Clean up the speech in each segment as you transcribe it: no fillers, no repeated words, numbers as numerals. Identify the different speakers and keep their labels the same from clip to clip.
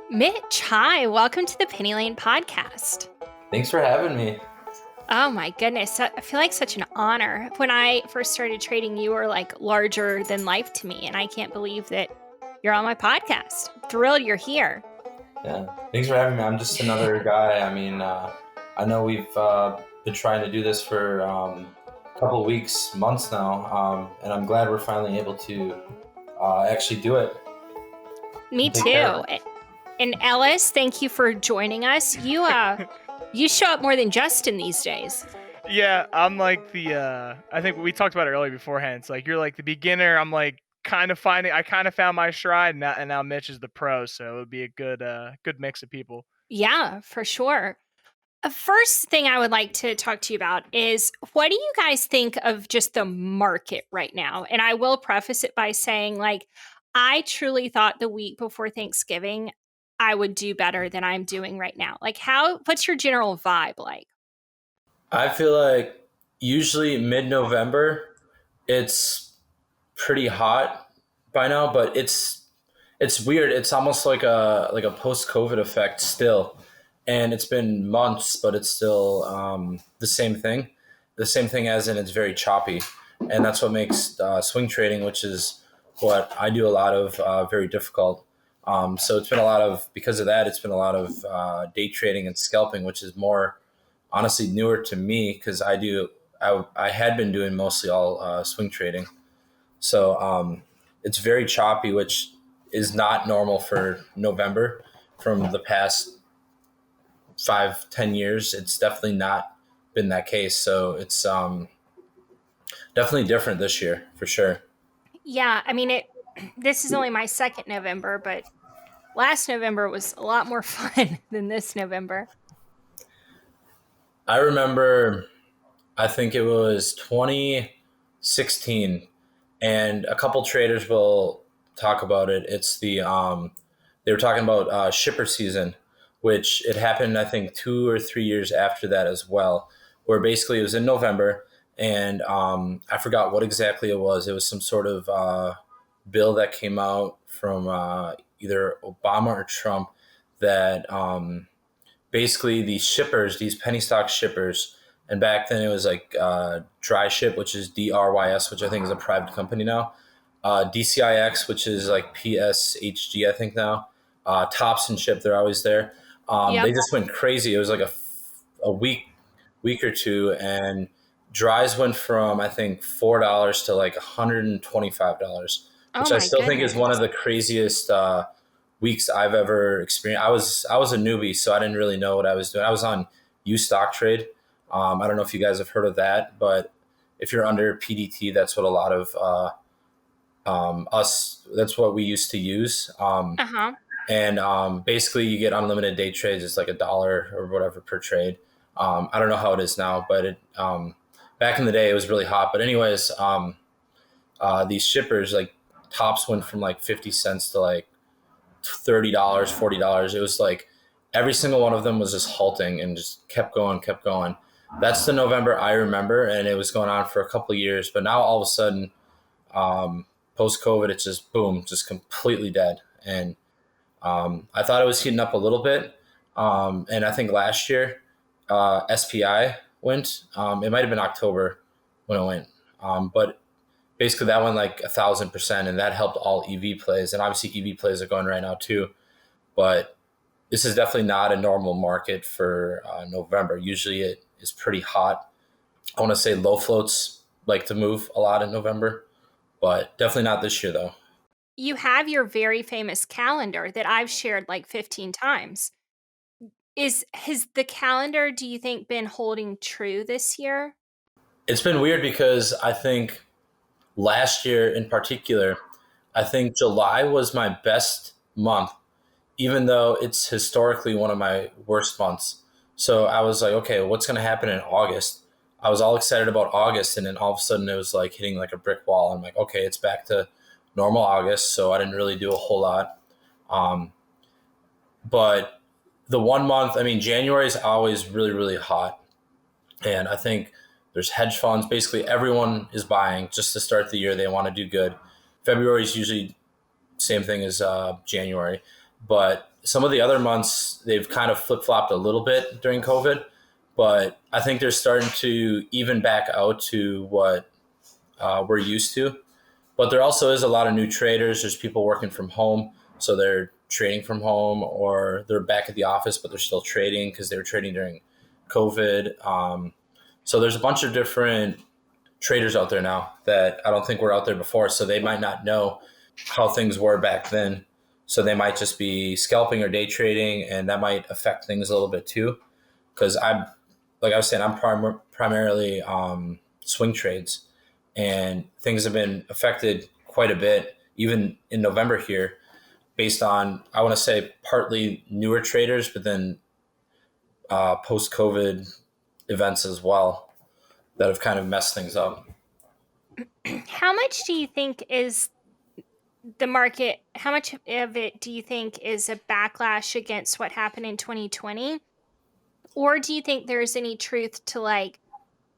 Speaker 1: Mitch, hi. Welcome to the Penny Lane Podcast.
Speaker 2: Thanks for having me.
Speaker 1: Oh my goodness. I feel like such an honor. When I first started trading, you were like larger than life to me. And I can't believe that you're on my podcast. Thrilled you're here.
Speaker 2: Yeah, thanks for having me. I'm just another guy. I know we've been trying to do this for a couple weeks, months now, and I'm glad we're finally able to actually do it.
Speaker 1: Me too. And Ellis, thank you for joining us. You show up more than Justin these days.
Speaker 3: Yeah, I'm like I think we talked about it earlier beforehand. It's like you're like the beginner. I'm like I kind of found my stride, and now Mitch is the pro. So it would be a good mix of people.
Speaker 1: Yeah, for sure. First thing I would like to talk to you about is what do you guys think of just the market right now? And I will preface it by saying, like, I truly thought the week before Thanksgiving I would do better than I'm doing right now. Like, what's your general vibe like?
Speaker 2: I feel like usually mid-November, it's pretty hot by now, but it's weird. It's almost like a post-COVID effect still. And it's been months, but it's still the same thing. The same thing as in it's very choppy. And that's what makes swing trading, which is what I do a lot of, very difficult. So because of that, it's been a lot of day trading and scalping, which is more honestly newer to me because I had been doing mostly all swing trading. So it's very choppy, which is not normal for November from the past 5-10 years. It's definitely not been that case. So it's definitely different this year for sure.
Speaker 1: Yeah, I mean this is only my second November, but last November was a lot more fun than this November.
Speaker 2: I remember, I think it was 2016, and a couple traders will talk about it. It's they were talking about shipper season, which it happened, I think, 2 or 3 years after that as well, where basically it was in November, and I forgot what exactly it was. It was some sort of bill that came out from either Obama or Trump that basically these penny stock shippers, and back then it was like Dry Ship, which is DRYS, which I think is a private company now. DCIX, which is like PSHG, I think now. Tops and Ship, they're always there.
Speaker 1: Yep.
Speaker 2: They just went crazy. It was like a week or two, and dries went from I think $4 to like $125, which
Speaker 1: Oh
Speaker 2: I
Speaker 1: my
Speaker 2: still think is
Speaker 1: goodness.
Speaker 2: one of the craziest weeks I've ever experienced. I was a newbie, so I didn't really know what I was doing. I was on U Stock Trade. I don't know if you guys have heard of that, but if you're under PDT, that's what a lot of that's what we used to use.
Speaker 1: Uh-huh.
Speaker 2: And basically, you get unlimited day trades. It's like $1 or whatever per trade. I don't know how it is now, but back in the day, it was really hot. But anyways, these shippers, like tops went from like 50 cents to like $30, $40. It was like every single one of them was just halting and just kept going, kept going. That's the November I remember, and it was going on for a couple of years. But now all of a sudden, post COVID, it's just boom, just completely dead. And I thought it was heating up a little bit, and I think last year SPI went. It might have been October when it went, but basically that went like 1,000%, and that helped all EV plays. And obviously EV plays are going right now too, but this is definitely not a normal market for November. Usually it is pretty hot. I want to say low floats like to move a lot in November, but definitely not this year though.
Speaker 1: You have your very famous calendar that I've shared like 15 times. Has the calendar, do you think, been holding true this year?
Speaker 2: It's been weird because I think last year in particular, I think July was my best month, even though it's historically one of my worst months. So I was like, okay, what's going to happen in August? I was all excited about August, and then all of a sudden it was like hitting like a brick wall. I'm like, okay, it's back to normal August. So I didn't really do a whole lot. Um, but the one month, I mean, January is always really, really hot. And I think there's hedge funds. Basically, everyone is buying just to start the year. They want to do good. February is usually same thing as January. But some of the other months, they've kind of flip-flopped a little bit during COVID. But I think they're starting to even back out to what we're used to. But there also is a lot of new traders. There's people working from home, so they're trading from home, or they're back at the office, but they're still trading because they were trading during COVID. So there's a bunch of different traders out there now that I don't think were out there before. So they might not know how things were back then. So they might just be scalping or day trading, and that might affect things a little bit too. Because like I was saying, I'm primarily swing trades, and things have been affected quite a bit, even in November here, based on, I want to say, partly newer traders, but then post-COVID events as well that have kind of messed things up.
Speaker 1: How much do you think is the market? How much of it do you think is a backlash against what happened in 2020? Or do you think there's any truth to like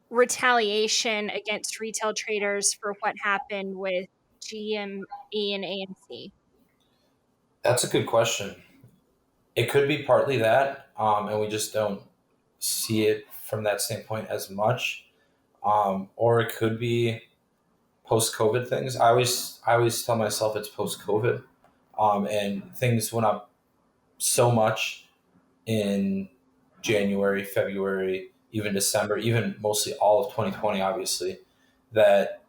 Speaker 1: retaliation against retail traders for what happened with GME and AMC?
Speaker 2: That's a good question. It could be partly that, and we just don't see it from that standpoint as much. Or it could be post-COVID things. I always tell myself it's post-COVID, and things went up so much in January, February, even December, even mostly all of 2020, obviously, that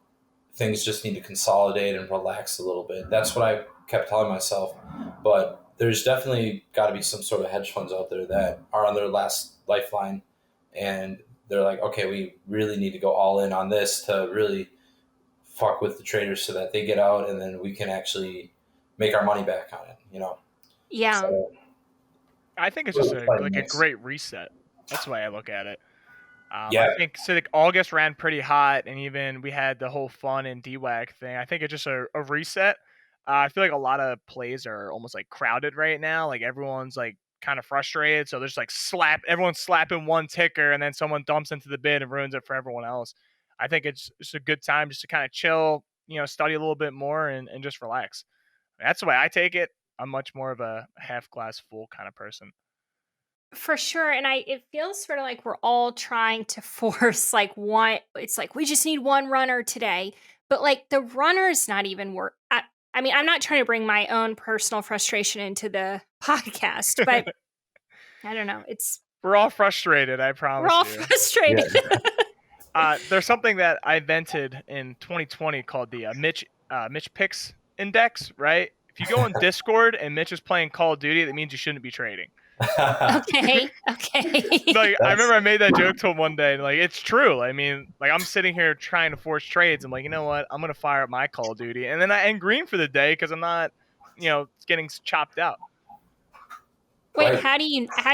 Speaker 2: things just need to consolidate and relax a little bit. That's what I kept telling myself. But there's definitely got to be some sort of hedge funds out there that are on their last lifeline, and they're like, okay, we really need to go all in on this to really fuck with the traders so that they get out, and then we can actually make our money back on it, you know?
Speaker 1: Yeah.
Speaker 2: So,
Speaker 3: I think it's just a great reset. That's the way I look at it.
Speaker 2: yeah.
Speaker 3: I think so. Like August ran pretty hot, and even we had the whole fun and DWAG thing. I think it's just a reset. I feel like a lot of plays are almost like crowded right now. Like everyone's like kind of frustrated, so there's like everyone's slapping one ticker, and then someone dumps into the bid and ruins it for everyone else. I think it's just a good time just to kind of chill, study a little bit more and just relax. That's the way I take it. I'm much more of a half glass full kind of person.
Speaker 1: For sure. And it feels sort of like we're all trying to force like one, it's like we just need one runner today. But like the runner's not even work. I mean, I'm not trying to bring my own personal frustration into the podcast, but I don't know.
Speaker 3: We're all frustrated, I
Speaker 1: We're
Speaker 3: promise
Speaker 1: all
Speaker 3: you.
Speaker 1: frustrated.
Speaker 3: There's something that I invented in 2020 called the MitchPicks index, right? If you go on Discord and Mitch is playing Call of Duty, that means you shouldn't be trading.
Speaker 1: Okay.
Speaker 3: Like I remember I made that joke to him one day, and like it's true. I mean, like I'm sitting here trying to force trades. I'm like, you know what? I'm gonna fire up my Call of Duty, and then I end green for the day because I'm not, getting chopped out.
Speaker 1: Wait,
Speaker 2: Right.
Speaker 1: how do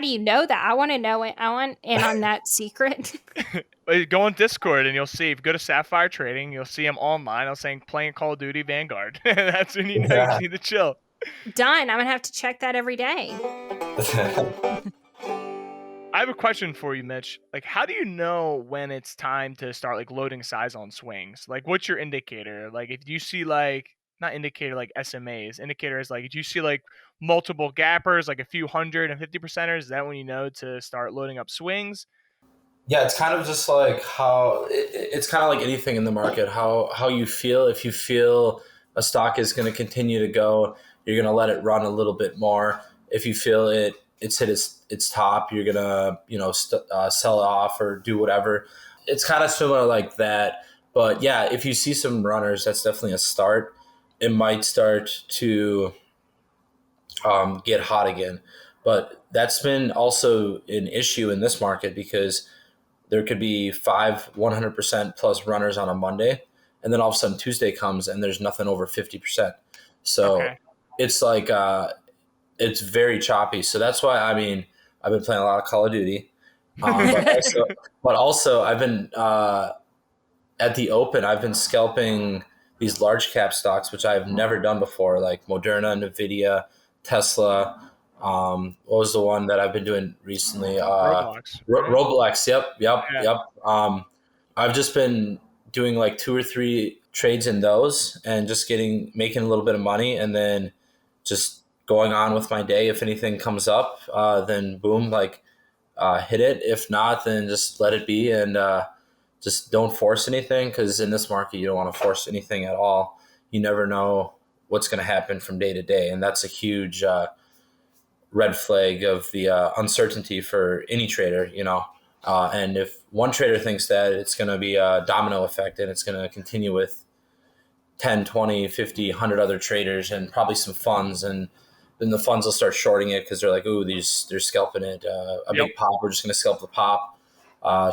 Speaker 1: you know that? I want to know it. I want in on that secret.
Speaker 3: Go on Discord and you'll see. If you go to Sapphire Trading, you'll see him online. I was saying playing Call of Duty Vanguard. That's when you know you need to chill.
Speaker 1: Done. I'm gonna have to check that every day.
Speaker 3: I have a question for you, Mitch. Like, how do you know when it's time to start like loading size on swings? Like, what's your indicator? Like, if you see like not indicator like SMAs, indicator is like if you see like multiple gappers, like a few 150%ers, is that when you know to start loading up swings?
Speaker 2: Yeah, it's kind of just like it's kind of like anything in the market, how you feel. If you feel a stock is going to continue to go, you're going to let it run a little bit more. If you feel it's hit its top, you're going to, sell it off or do whatever. It's kind of similar like that. But yeah, if you see some runners, that's definitely a start. It might start to get hot again. But that's been also an issue in this market because there could be 100% plus runners on a Monday, and then all of a sudden Tuesday comes and there's nothing over 50%. So
Speaker 3: Okay.
Speaker 2: it's like it's very choppy. So that's why I've been playing a lot of Call of Duty, but also I've been at the open. I've been scalping these large cap stocks, which I've never done before, like Moderna, Nvidia, Tesla. What was the one that I've been doing recently?
Speaker 3: Roblox. Right?
Speaker 2: Roblox. Yep.
Speaker 3: Yeah.
Speaker 2: I've just been doing like 2 or 3 trades in those and just making a little bit of money, and then just going on with my day. If anything comes up, then boom, like hit it. If not, then just let it be, and just don't force anything, because in this market, you don't want to force anything at all. You never know what's going to happen from day to day, and that's a huge red flag of the uncertainty for any trader, and if one trader thinks that, it's going to be a domino effect, and it's going to continue with 10, 20, 50, 100 other traders and probably some funds. And then the funds will start shorting it because they're like, ooh, they're scalping it. A big pop, we're just going to scalp the pop,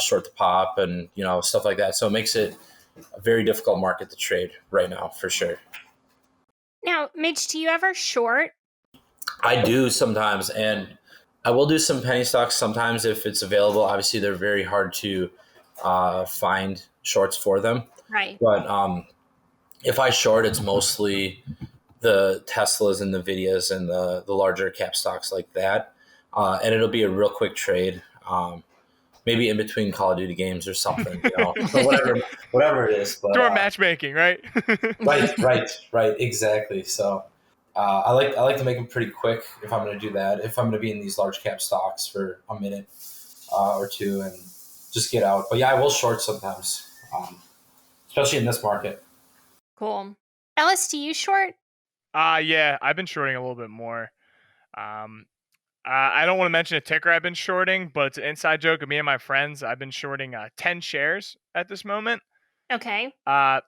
Speaker 2: short the pop, and, stuff like that. So it makes it a very difficult market to trade right now, for sure.
Speaker 1: Now, Mitch, do you ever short?
Speaker 2: I do sometimes, and I will do some penny stocks sometimes if it's available. Obviously, they're very hard to find shorts for them.
Speaker 1: Right.
Speaker 2: But if I short, it's mostly the Teslas and Nvidias and the larger cap stocks like that. And it'll be a real quick trade, maybe in between Call of Duty games or something, whatever it is. But,
Speaker 3: Door matchmaking, right?
Speaker 2: right, exactly. So I like to make them pretty quick if I'm going to do that. If I'm going to be in these large cap stocks for a minute or two and just get out. But yeah, I will short sometimes, especially in this market.
Speaker 1: Cool. Ellis, do you short?
Speaker 3: Yeah, I've been shorting a little bit more. I don't want to mention a ticker I've been shorting, but it's an inside joke of me and my friends. I've been shorting 10 shares at this moment.
Speaker 1: Okay.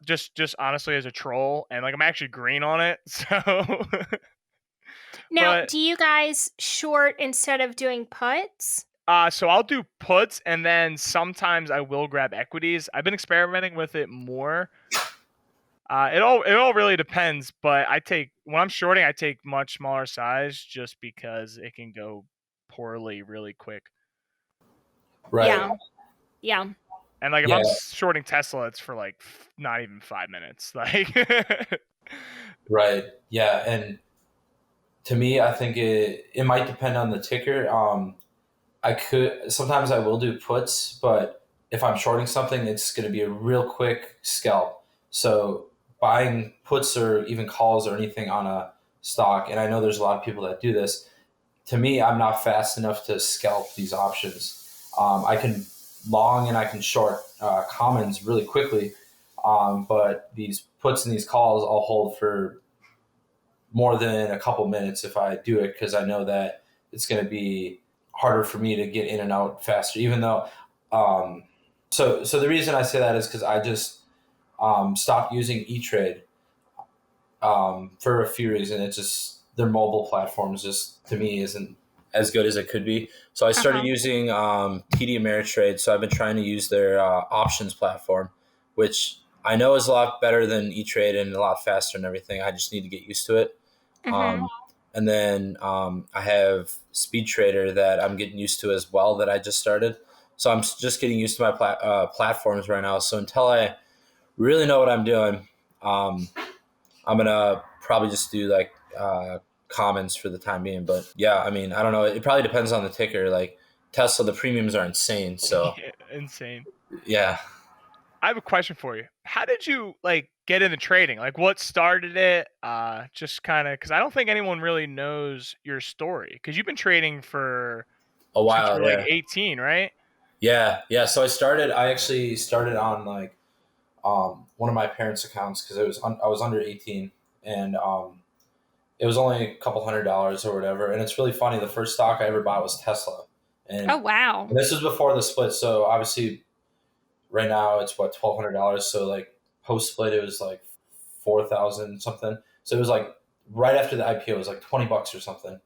Speaker 3: Just honestly as a troll, and like I'm actually green on it. So
Speaker 1: now, do you guys short instead of doing puts?
Speaker 3: So I'll do puts, and then sometimes I will grab equities. I've been experimenting with it more. It all really depends, but when I'm shorting, I take much smaller size just because it can go poorly really quick.
Speaker 2: Right.
Speaker 1: Yeah.
Speaker 3: And like if I'm shorting Tesla, it's for like not even 5 minutes. Like
Speaker 2: Right. Yeah, and to me, I think it might depend on the ticker. Sometimes I will do puts, but if I'm shorting something, it's going to be a real quick scalp. So buying puts or even calls or anything on a stock, and I know there's a lot of people that do this. To me, I'm not fast enough to scalp these options. I can long and I can short commons really quickly, but these puts and these calls I'll hold for more than a couple minutes if I do it, because I know that it's going to be harder for me to get in and out faster, even though so the reason I say that is because I just stopped using E-Trade for a few reasons. It's just their mobile platforms just to me isn't as good as it could be. So I started using TD Ameritrade. So I've been trying to use their options platform, which I know is a lot better than E-Trade and a lot faster and everything. I just need to get used to it. And then I have Speed Trader that I'm getting used to as well, that I just started. So I'm just getting used to my platforms right now. So until I really know what I'm doing, I'm going to probably just do like commons for the time being. But yeah, I mean, I don't know. It probably depends on the ticker. Like Tesla, the premiums are insane. So
Speaker 3: insane.
Speaker 2: Yeah.
Speaker 3: I have a question for you. How did you get into trading? Like what started it? Just kind of, because I don't think anyone really knows your story, because you've been trading for
Speaker 2: a while.
Speaker 3: Since you were like 18, right?
Speaker 2: Yeah. So I actually started on like one of my parents' accounts, because I was under 18, and it was only a couple $100 or whatever. And it's really funny. The first stock I ever bought was Tesla. And
Speaker 1: oh wow!
Speaker 2: And this was before the split, so obviously right now it's what, $1,200. So like post split, it was like 4,000 something. So it was like right after the IPO, it was like $20 or something,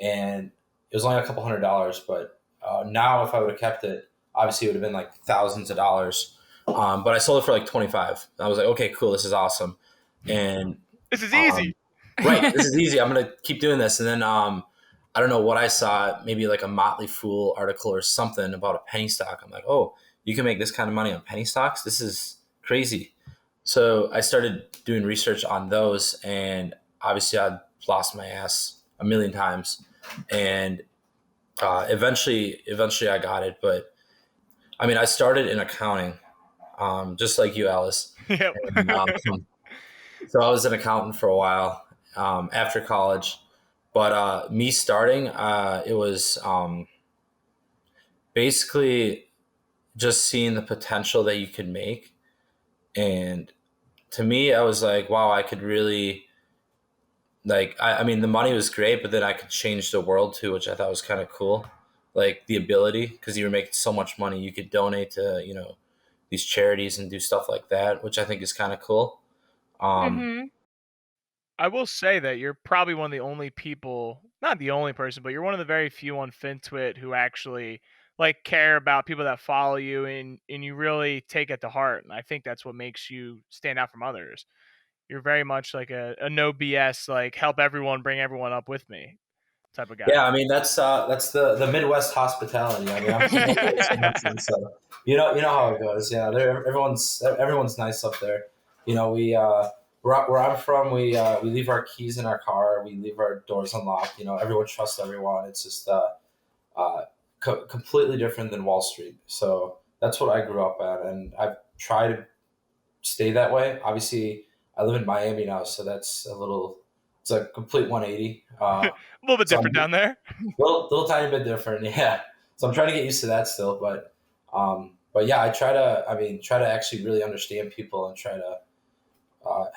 Speaker 2: and it was only a couple $100. But now, if I would have kept it, obviously it would have been like thousands of dollars. But I sold it for like 25. I was like, okay, cool, this is awesome, and
Speaker 3: this is easy.
Speaker 2: Right, this is easy. I'm gonna keep doing this, and then I don't know what I saw, maybe like a Motley Fool article or something about a penny stock. I'm like, oh, you can make this kind of money on penny stocks? This is crazy. So I started doing research on those, and obviously I lost my ass a million times, and eventually I got it. But I mean, I started in accounting, just like you, Alice.
Speaker 3: Yep.
Speaker 2: And, so I was an accountant for a while after college. But me starting, it was basically just seeing the potential that you could make. And to me, I was like, wow, I could really like, I mean, the money was great, but then I could change the world too, which I thought was kind of cool. Like the ability, because you were making so much money, you could donate to, these charities and do stuff like that, which I think is kind of cool. Um,
Speaker 1: Mm-hmm.
Speaker 3: I will say that you're probably one of the only people, not the only person, but you're one of the very few on FinTwit who actually like care about people that follow you, and you really take it to heart. And I think that's what makes you stand out from others. You're very much like a no BS, like help everyone, bring everyone up with me type of guy.
Speaker 2: Yeah, I mean that's the Midwest hospitality. I mean, I'm from Wisconsin, so you know how it goes. Yeah, everyone's nice up there. We where I'm from, we leave our keys in our car, we leave our doors unlocked. Everyone trusts everyone. It's just completely different than Wall Street. So that's what I grew up at, and I've tried to stay that way. Obviously, I live in Miami now, so it's a complete 180.
Speaker 3: A little bit
Speaker 2: So
Speaker 3: different down there.
Speaker 2: little tiny bit different, yeah. So I'm trying to get used to that still, but yeah, try to actually really understand people and try to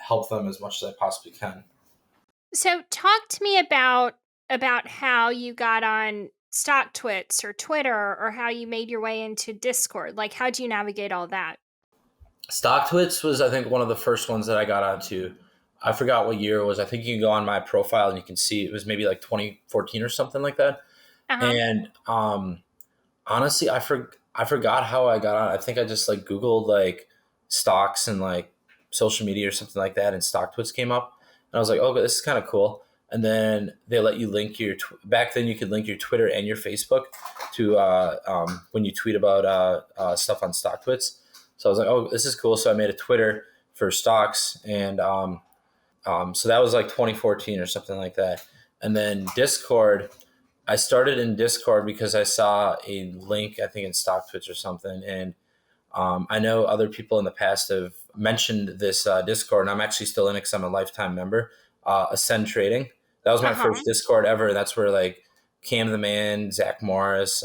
Speaker 2: help them as much as I possibly can.
Speaker 1: So talk to me about how you got on StockTwits or Twitter, or how you made your way into Discord. Like, how do you navigate all that?
Speaker 2: StockTwits was, I think, one of the first ones that I got onto. I forgot what year it was. I think you can go on my profile and you can see it was maybe like 2014 or something like that.
Speaker 1: Uh-huh.
Speaker 2: And honestly, I forgot how I got on. I think I just like Googled like stocks and like social media or something like that, and StockTwits came up, and I was like, oh, this is kind of cool. And then they let you link back then you could link your Twitter and your Facebook to when you tweet about stuff on StockTwits. So I was like, oh, this is cool. So I made a Twitter for stocks, and so that was like 2014 or something like that. And then Discord, I started in Discord because I saw a link, I think in StockTwits or something, and I know other people in the past have mentioned this Discord, and I'm actually still in it because I'm a lifetime member. Ascend Trading. That was my
Speaker 1: Uh-huh.
Speaker 2: first Discord ever. That's where like Cam the Man, Zach Morris,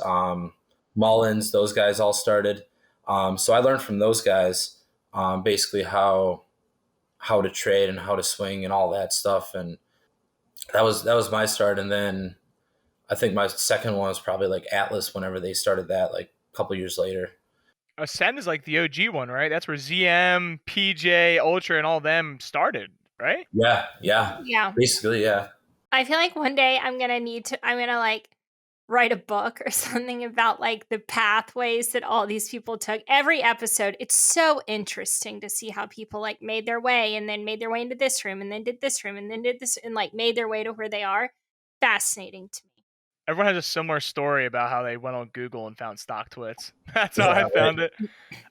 Speaker 2: Mullins, those guys all started. So I learned from those guys basically how to trade and how to swing and all that stuff, and that was my start. And then I think my second one was probably like Atlas whenever they started that, like a couple years later.
Speaker 3: Ascend is like the OG one, right? That's where ZM, PJ, Ultra, and all them started, right?
Speaker 2: Yeah,
Speaker 1: Yeah.
Speaker 2: basically, yeah.
Speaker 1: I feel like one day I'm gonna like write a book or something about like the pathways that all these people took. Every episode, it's so interesting to see how people like made their way and then made their way into this room and then did this room and then did this and like made their way to where they are. Fascinating to me.
Speaker 3: Everyone has a similar story about how they went on Google and found StockTwits. That's how
Speaker 2: Yeah,
Speaker 3: I found it.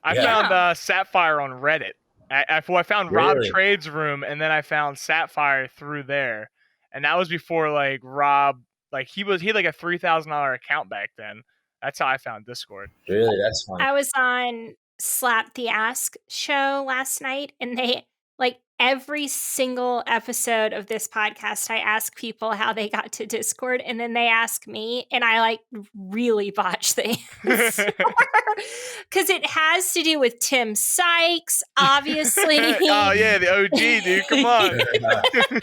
Speaker 3: I
Speaker 2: Yeah.
Speaker 3: found Sapphire on Reddit. I found Rob
Speaker 2: Really?
Speaker 3: Trade's room, and then I found Sapphire through there. And that was before like Rob, like he had like a $3,000 account back then. That's how I found Discord.
Speaker 2: Really, that's fun.
Speaker 1: I was on Slap the Ask show last night, and they like every single episode of this podcast, I ask people how they got to Discord, and then they ask me, and I like really botch the answer because it has to do with Tim Sykes, obviously.
Speaker 3: Oh yeah, the OG dude. Come on.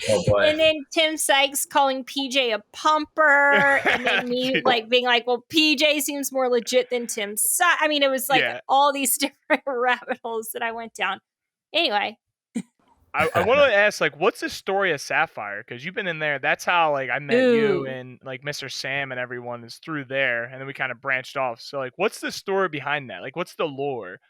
Speaker 2: Oh boy.
Speaker 1: And then Tim Sykes calling PJ a pumper, and then me like being like, "Well, PJ seems more legit than Tim Sykes." I mean, it was like all these different rabbit holes that I went down. Anyway,
Speaker 3: I want to ask, like, what's the story of Sapphire? Because you've been in there. That's how like I met you and like Mr. Sam and everyone is through there, and then we kind of branched off. So like, what's the story behind that? Like, what's the lore?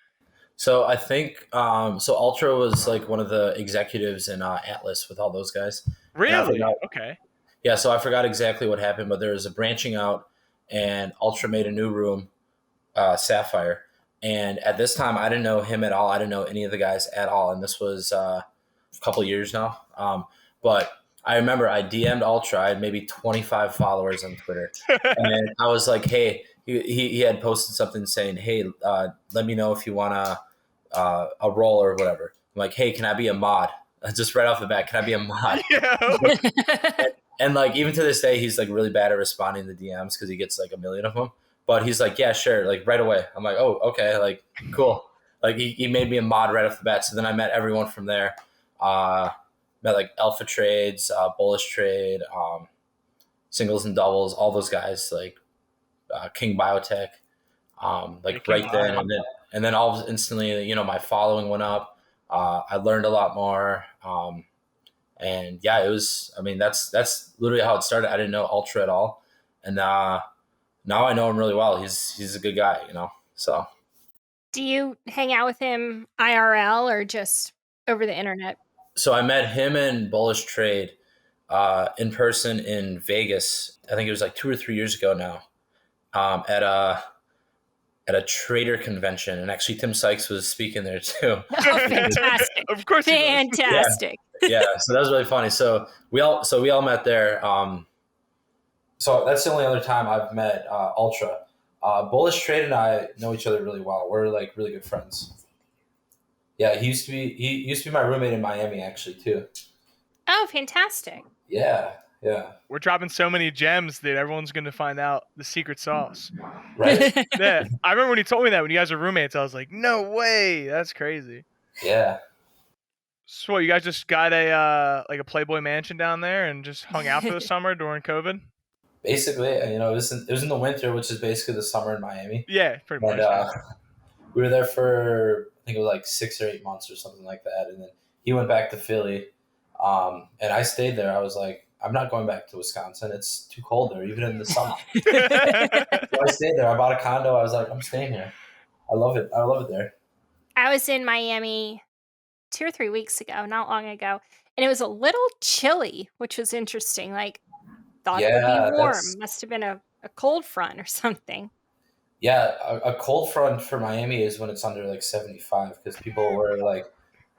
Speaker 2: So I think so Ultra was like one of the executives in Atlas with all those guys.
Speaker 3: Really? Okay.
Speaker 2: Yeah, so I forgot exactly what happened, but there was a branching out, and Ultra made a new room, Sapphire. And at this time, I didn't know him at all. I didn't know any of the guys at all. And this was a couple years now. But I remember I DM'd Ultra. I had maybe 25 followers on Twitter. And I was like, hey, he had posted something saying, hey, let me know if you want a role or whatever. I'm like, hey, can I be a mod? Just right off the bat, can I be a mod? And like even to this day, he's like really bad at responding to DMs because he gets like a million of them. But he's like, yeah, sure, like right away. I'm like, oh, okay, like cool. Like he made me a mod right off the bat. So then I met everyone from there. Met like Alpha Trades, Bullish Trade, Singles and Doubles, all those guys, like King Biotech, like
Speaker 3: King
Speaker 2: right then
Speaker 3: Bio.
Speaker 2: and then all instantly, you know, my following went up. I learned a lot more. And yeah, it was. I mean, that's literally how it started. I didn't know Ultra at all, and now I know him really well. He's a good guy, you know. So
Speaker 1: Do you hang out with him IRL or just over the internet?
Speaker 2: so I met him in Bullish Trade in person in Vegas. I think it was like 2 or 3 years ago now, at a trader convention, and actually Tim Sykes was speaking there too.
Speaker 1: Oh, fantastic.
Speaker 3: Of course he was.
Speaker 1: Fantastic.
Speaker 2: Yeah, so that was really funny. So we all met there. So that's the only other time I've met Ultra. Bullish Trade and I know each other really well. We're like really good friends. Yeah, he used to be my roommate in Miami actually too.
Speaker 1: Oh, fantastic.
Speaker 2: Yeah.
Speaker 3: We're dropping so many gems that everyone's going to find out the secret sauce.
Speaker 2: Right.
Speaker 3: Yeah. I remember when he told me that when you guys were roommates, I was like, no way. That's crazy.
Speaker 2: Yeah.
Speaker 3: So what, you guys just got a like a Playboy mansion down there and just hung out for the summer during COVID?
Speaker 2: Basically, you know, it was in the winter, which is basically the summer in Miami.
Speaker 3: Yeah, pretty much.
Speaker 2: And we were there for I think it was like 6 or 8 months or something like that, and then he went back to Philly, and I stayed there. I was like, I'm not going back to Wisconsin. It's too cold there, even in the summer. So I stayed there. I bought a condo. I was like, I'm staying here. I love it. I love it there.
Speaker 1: I was in Miami 2 or 3 weeks ago, not long ago, and it was a little chilly, which was interesting. Like, thought it would
Speaker 2: Yeah,
Speaker 1: be warm. Must have been a cold front or something.
Speaker 2: Yeah, a cold front for Miami is when it's under like 75 because people wear like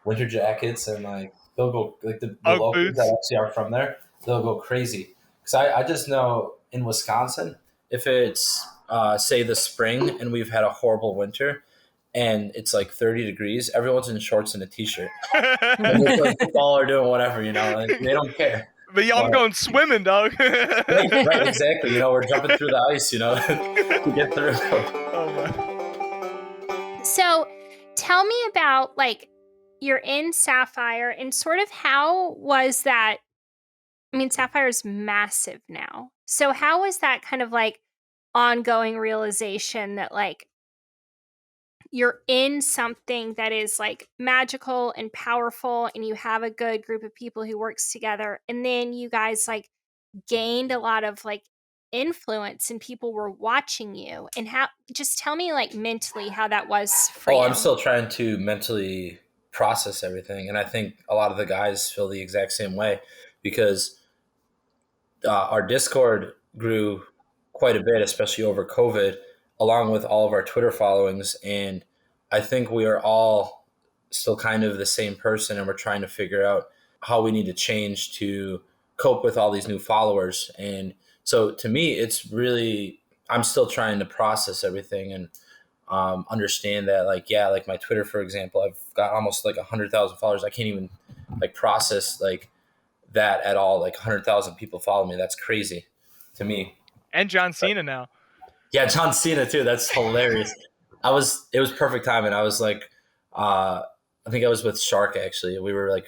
Speaker 2: winter jackets and like they'll go like the
Speaker 3: Ugg
Speaker 2: locals
Speaker 3: boots.
Speaker 2: that actually are from there, they'll go crazy. Because I just know in Wisconsin, if it's say the spring and we've had a horrible winter and it's like 30 degrees, everyone's in shorts and a t-shirt. And they're playing football or doing whatever, you know, like, they don't care.
Speaker 3: But y'all going swimming, dog.
Speaker 2: Right, exactly. You know, we're jumping through the ice, you know, to get through.
Speaker 3: Oh my.
Speaker 1: So tell me about, like, you're in Sapphire and sort of how was that? I mean, Sapphire is massive now. So how was that kind of like ongoing realization that like you're in something that is like magical and powerful and you have a good group of people who works together, and then you guys like gained a lot of like influence and people were watching you, and how, just tell me like mentally how that was for you.
Speaker 2: I'm still trying to mentally process everything, and I think a lot of the guys feel the exact same way because our Discord grew quite a bit, especially over COVID, along with all of our Twitter followings. And I think we are all still kind of the same person, and we're trying to figure out how we need to change to cope with all these new followers. And so to me, it's really, I'm still trying to process everything and understand that, like, yeah, like my Twitter, for example, I've got almost like 100,000 followers. I can't even like process like that at all. Like 100,000 people follow me. That's crazy to me.
Speaker 3: And John Cena now.
Speaker 2: Yeah, John Cena too. That's hilarious. It was perfect timing. I was like, I think I was with Shark actually. We were like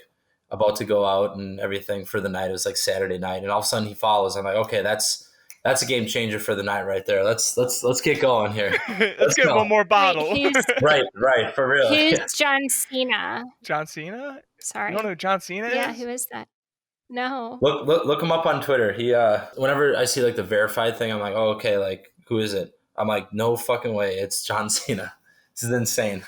Speaker 2: about to go out and everything for the night. It was like Saturday night, and all of a sudden he follows. I'm like, okay, that's a game changer for the night right there. Let's get going here.
Speaker 3: Let's get one more bottle.
Speaker 1: Wait,
Speaker 2: right, for real.
Speaker 1: who's John Cena?
Speaker 3: John Cena?
Speaker 1: Sorry.
Speaker 3: You don't know who John Cena is?
Speaker 1: Yeah, who is that? No.
Speaker 2: Look him up on Twitter. He whenever I see like the verified thing, I'm like, oh, okay, like who is it? I'm like, no fucking way, it's John Cena. This is insane.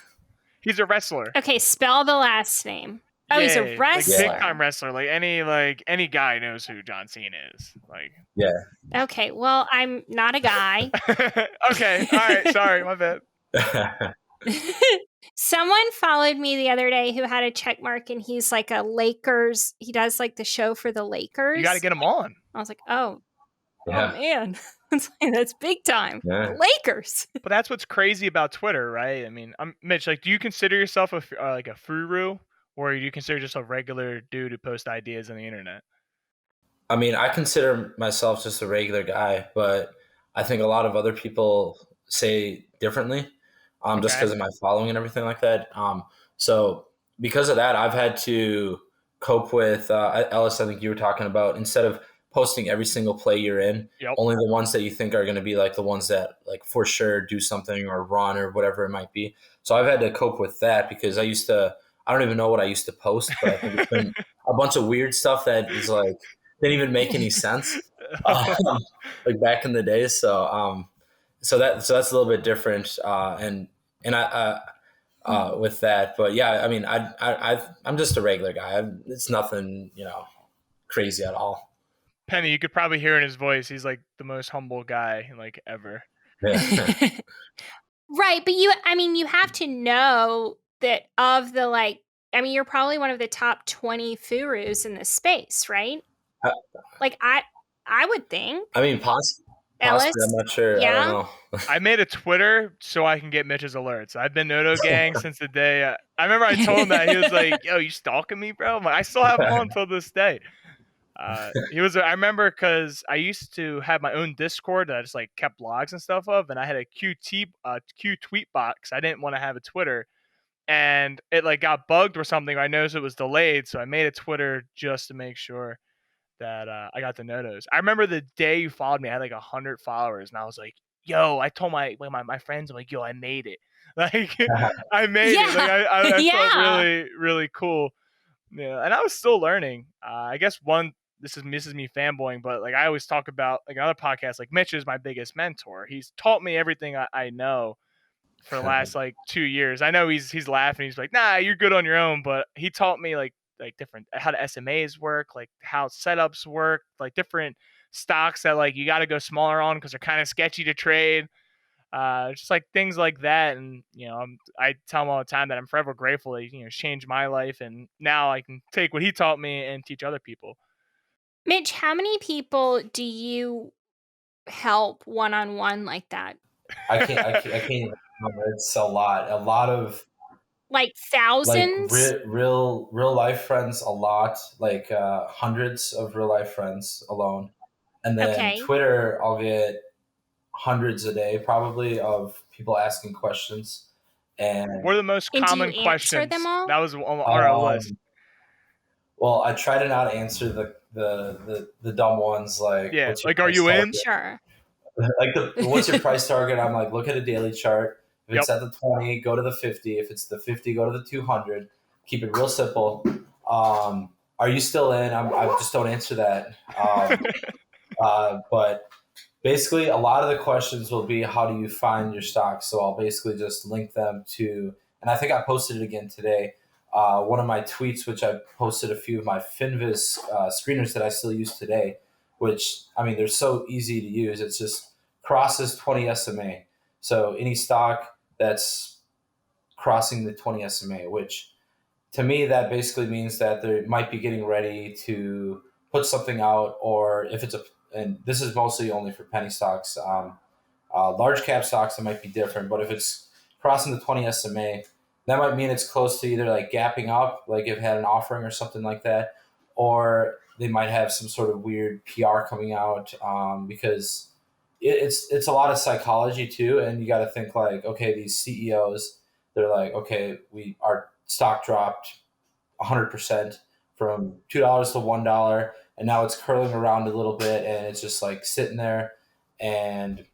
Speaker 3: He's a wrestler.
Speaker 1: Okay, spell the last name. Oh, he's a wrestler.
Speaker 3: Like big time wrestler. Like any guy knows who John Cena is. Like,
Speaker 2: yeah.
Speaker 1: Okay, well, I'm not a guy.
Speaker 3: Okay, all right, sorry, my bad.
Speaker 1: Someone followed me the other day who had a check mark, and he's like a Lakers. He does like the show for the Lakers.
Speaker 3: You got to get him on.
Speaker 1: I was like, oh
Speaker 2: Yeah.
Speaker 1: man, that's big time.
Speaker 2: Yeah.
Speaker 1: The Lakers.
Speaker 3: But that's what's crazy about Twitter, right? I mean, Mitch. Like, do you consider yourself like a furu, or do you consider just a regular dude who posts ideas on the internet?
Speaker 2: I mean, I consider myself just a regular guy, but I think a lot of other people say differently, just
Speaker 3: Okay.
Speaker 2: because of my following and everything like that. So because of that, I've had to cope with Ellis. I think you were talking about, instead of posting every single play you're in,
Speaker 3: Yep.
Speaker 2: only the ones that you think are going to be like the ones that like for sure do something or run or whatever it might be. So I've had to cope with that because I don't even know what I used to post, but I think it's been a bunch of weird stuff that is like didn't even make any sense, like back in the day. So that's a little bit different, and with that. But yeah, I mean, I'm just a regular guy. It's nothing, crazy at all.
Speaker 3: Penny, you could probably hear in his voice, he's like the most humble guy like ever.
Speaker 2: Yeah.
Speaker 1: Right, but you have to know that of the you're probably one of the top 20 gurus in this space, right?
Speaker 2: I,
Speaker 1: Like I would think.
Speaker 2: I mean, possibly. I'm
Speaker 1: Ellis,
Speaker 2: not sure. I don't
Speaker 1: yeah.
Speaker 2: know.
Speaker 3: I made a Twitter so I can get Mitch's alerts. I've been Noto Gang since the day. I remember I told him that. He was like, "Yo, you stalking me, bro?" I'm like, I still have him on till this day. He was. I remember because I used to have my own Discord that I just like kept logs and stuff of, and I had a Q tweet box. I didn't want to have a Twitter, and it like got bugged or something. I noticed it was delayed, so I made a Twitter just to make sure that I got the notos. I remember the day you followed me, I had like 100 followers, and I was like, "Yo!" I told my friends, I'm like, "Yo, I made it! Like, I made it! Like,
Speaker 1: Yeah.
Speaker 3: I felt
Speaker 1: Yeah.
Speaker 3: really really cool." Yeah, and I was still learning. I guess this is me fanboying, but like I always talk about like another podcast. Like Mitch is my biggest mentor. He's taught me everything I know for the last like 2 years. I know he's laughing. He's like, "Nah, you're good on your own." But he taught me like different how the SMAs work, like how setups work, like different stocks that like you got to go smaller on because they're kind of sketchy to trade. Just like things like that, and I tell him all the time that I'm forever grateful that he changed my life, and now I can take what he taught me and teach other people.
Speaker 1: Mitch, how many people do you help one-on-one like that?
Speaker 2: I can't even remember. It's a lot. A lot of
Speaker 1: Like
Speaker 2: like
Speaker 1: thousands?
Speaker 2: real life friends, a lot, like hundreds of real life friends alone. And then
Speaker 1: Okay.
Speaker 2: Twitter, I'll get hundreds a day probably of people asking questions.
Speaker 3: What
Speaker 2: And
Speaker 3: are the most
Speaker 1: And do you
Speaker 3: common
Speaker 1: answer them
Speaker 3: questions?
Speaker 1: all?
Speaker 3: That was on our list.
Speaker 2: um, well, I try to not answer the dumb ones like
Speaker 3: Yeah,
Speaker 2: what's your
Speaker 3: like, are
Speaker 2: price
Speaker 3: you in?
Speaker 2: target?
Speaker 1: Sure.
Speaker 2: Like the what's your price target? I'm like, look at a daily chart. If
Speaker 3: Yep.
Speaker 2: it's at the 20, go to the 50. If it's the 50, go to the 200. Keep it real simple. Are you still in? I just don't answer that. But basically, a lot of the questions will be, how do you find your stocks? So I'll basically just link them to, and I think I posted it again today. One of my tweets, which I posted a few of my Finviz screeners that I still use today, which, I mean, they're so easy to use. It's just crosses 20 SMA. So any stock that's crossing the 20 SMA, which to me, that basically means that they might be getting ready to put something out, or if it's and this is mostly only for penny stocks. Large cap stocks, it might be different, but if it's crossing the 20 SMA, that might mean it's close to either like gapping up, like if it had an offering or something like that, or they might have some sort of weird PR coming out, because it's a lot of psychology too, and you got to think like, okay, these CEOs, they're like, okay, our stock dropped 100% from $2 to $1, and now it's curling around a little bit, and it's just like sitting there, and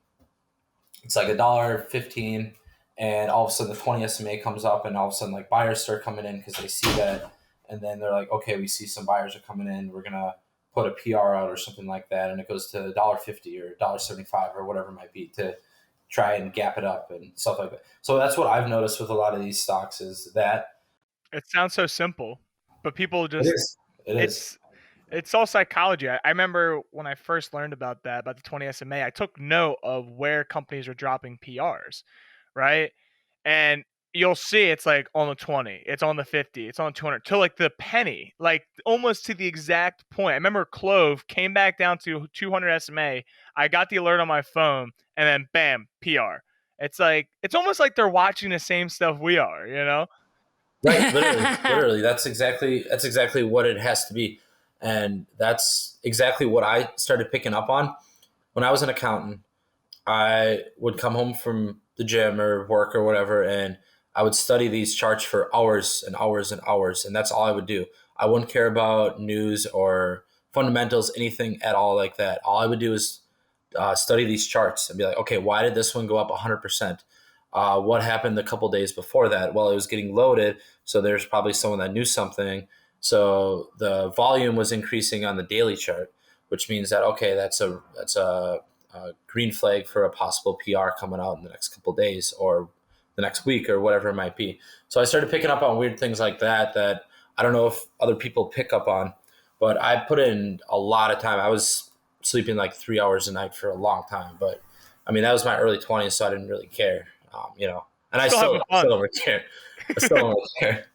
Speaker 2: it's like $1.15, and all of a sudden the 20 SMA comes up, and all of a sudden like buyers start coming in because they see that, and then they're like, okay, we see some buyers are coming in, we're gonna put a PR out or something like that, and it goes to $1.50 or $1.75 or whatever it might be to try and gap it up and stuff like that. So that's what I've noticed with a lot of these stocks is that
Speaker 3: It sounds so simple, but people
Speaker 2: it
Speaker 3: just
Speaker 2: is. It is.
Speaker 3: it's it's all psychology. I remember when I first learned about that, about the 20 SMA, I took note of where companies are dropping PRs, right? And you'll see it's like on the 20, it's on the 50, it's on 200, to like the penny, like almost to the exact point. I remember Clove came back down to 200 SMA. I got the alert on my phone, and then bam, PR. It's almost like they're watching the same stuff we are.
Speaker 2: Right, literally, literally. That's exactly what it has to be. And that's exactly what I started picking up on. When I was an accountant, I would come home from the gym or work or whatever, and I would study these charts for hours and hours and hours. And that's all I would do. I wouldn't care about news or fundamentals, anything at all like that. All I would do is study these charts and be like, okay, why did this one go up 100%? What happened a couple days before that? Well, it was getting loaded, so there's probably someone that knew something. So the volume was increasing on the daily chart, which means that okay, that's a green flag for a possible PR coming out in the next couple days or the next week or whatever it might be. So I started picking up on weird things like that that I don't know if other people pick up on, but I put in a lot of time. I was sleeping like 3 hours a night for a long time, but I mean that was my early 20s, so I didn't really care, And
Speaker 3: Still having
Speaker 2: I still
Speaker 3: fun.
Speaker 2: don't care. I still don't care.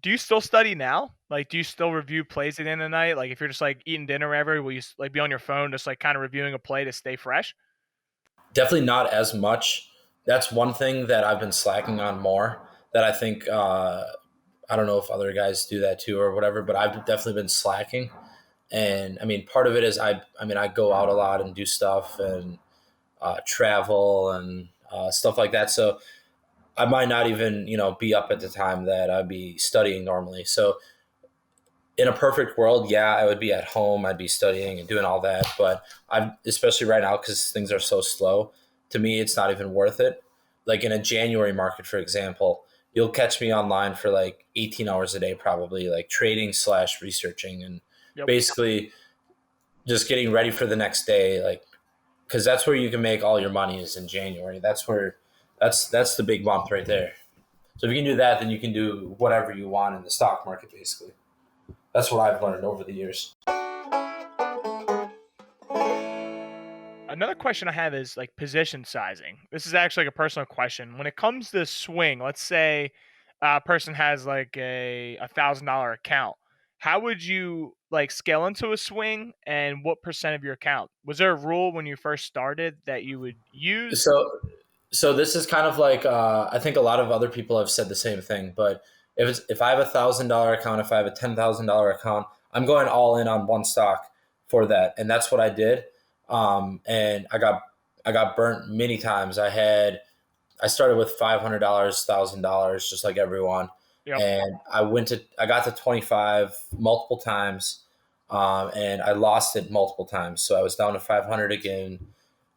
Speaker 3: Do you still study now? Like, do you still review plays at the end of the night? Like, if you're just like eating dinner or whatever, will you like be on your phone just like kind of reviewing a play to stay fresh?
Speaker 2: Definitely not as much. That's one thing that I've been slacking on more. That I think I don't know if other guys do that too or whatever, but I've definitely been slacking. And I mean, part of it is I go out a lot and do stuff and travel and stuff like that. So I might not even be up at the time that I'd be studying normally. So in a perfect world, yeah, I would be at home. I'd be studying and doing all that. But I'm especially right now because things are so slow. To me, it's not even worth it. Like in a January market, for example, you'll catch me online for like 18 hours a day, probably like trading / researching and
Speaker 3: Yep.
Speaker 2: basically just getting ready for the next day. Like, because that's where you can make all your money is in January. That's the big month right there. So if you can do that, then you can do whatever you want in the stock market, basically. That's what I've learned over the years.
Speaker 3: Another question I have is like position sizing. This is actually like a personal question. When it comes to swing, let's say a person has like a $1,000 account. How would you like scale into a swing, and what percent of your account? Was there a rule when you first started that you would use?
Speaker 2: So this is kind of like I think a lot of other people have said the same thing. But if I have $1,000 account, if I have a $10,000 account, I'm going all in on one stock for that, and that's what I did. And I got burnt many times. I started with $500, $1,000, just like everyone,
Speaker 3: Yep.
Speaker 2: and I got to 25 multiple times, and I lost it multiple times. So I was down to 500 again.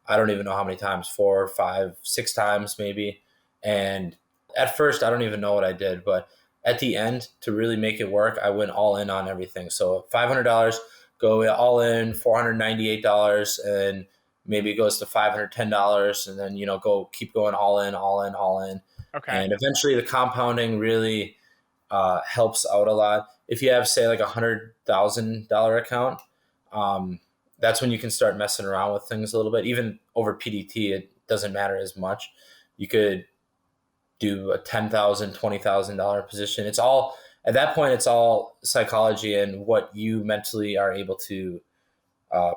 Speaker 2: I don't even know how many times, 4, 5, 6 times maybe. And at first, I don't even know what I did, but at the end, to really make it work, I went all in on everything. So $500, go all in, $498, and maybe it goes to $510, and then keep going all in, all in, all in,
Speaker 3: Okay.
Speaker 2: and eventually the compounding really helps out a lot. If you have say like $100,000 account, that's when you can start messing around with things a little bit. Even over PDT, it doesn't matter as much. You could do a $10,000, $20,000 position. It's all at that point. It's all psychology and what you mentally are able to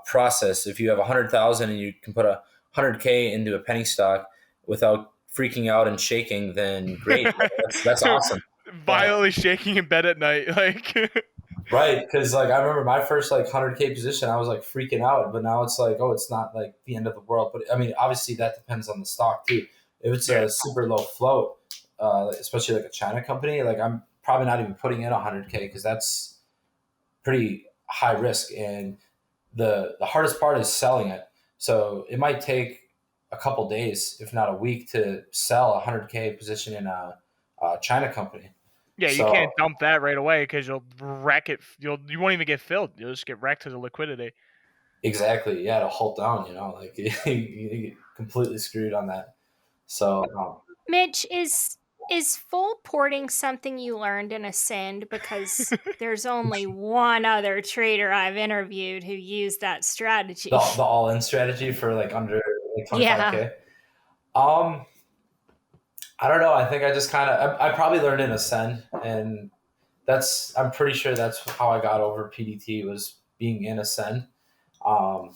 Speaker 2: process. If you have 100,000 and you can put 100K into a penny stock without freaking out and shaking, then great. That's awesome.
Speaker 3: Violently shaking in bed at night, like.
Speaker 2: Right, because like I remember my first like 100K position, I was like freaking out, but now it's like, oh, it's not like the end of the world. But I mean, obviously that depends on the stock too. If it's
Speaker 3: Yeah.
Speaker 2: a super low float, especially like a China company, like I'm probably not even putting in 100K because that's pretty high risk, and the hardest part is selling it. So it might take a couple days, if not a week, to sell a 100K position in a China company.
Speaker 3: Yeah, you
Speaker 2: So
Speaker 3: can't dump that right away because you'll wreck it. You won't even get filled. You'll just get wrecked to the liquidity.
Speaker 2: exactly, yeah, to hold down, like you get completely screwed on that. So
Speaker 1: Mitch, is full porting something you learned in Ascend? Because there's only one other trader I've interviewed who used that strategy.
Speaker 2: the all in strategy for like under like
Speaker 1: Yeah.
Speaker 2: 25K. I don't know. I think I just kind of I probably learned in Ascend, and I'm pretty sure that's how I got over PDT was being in Ascend. Um,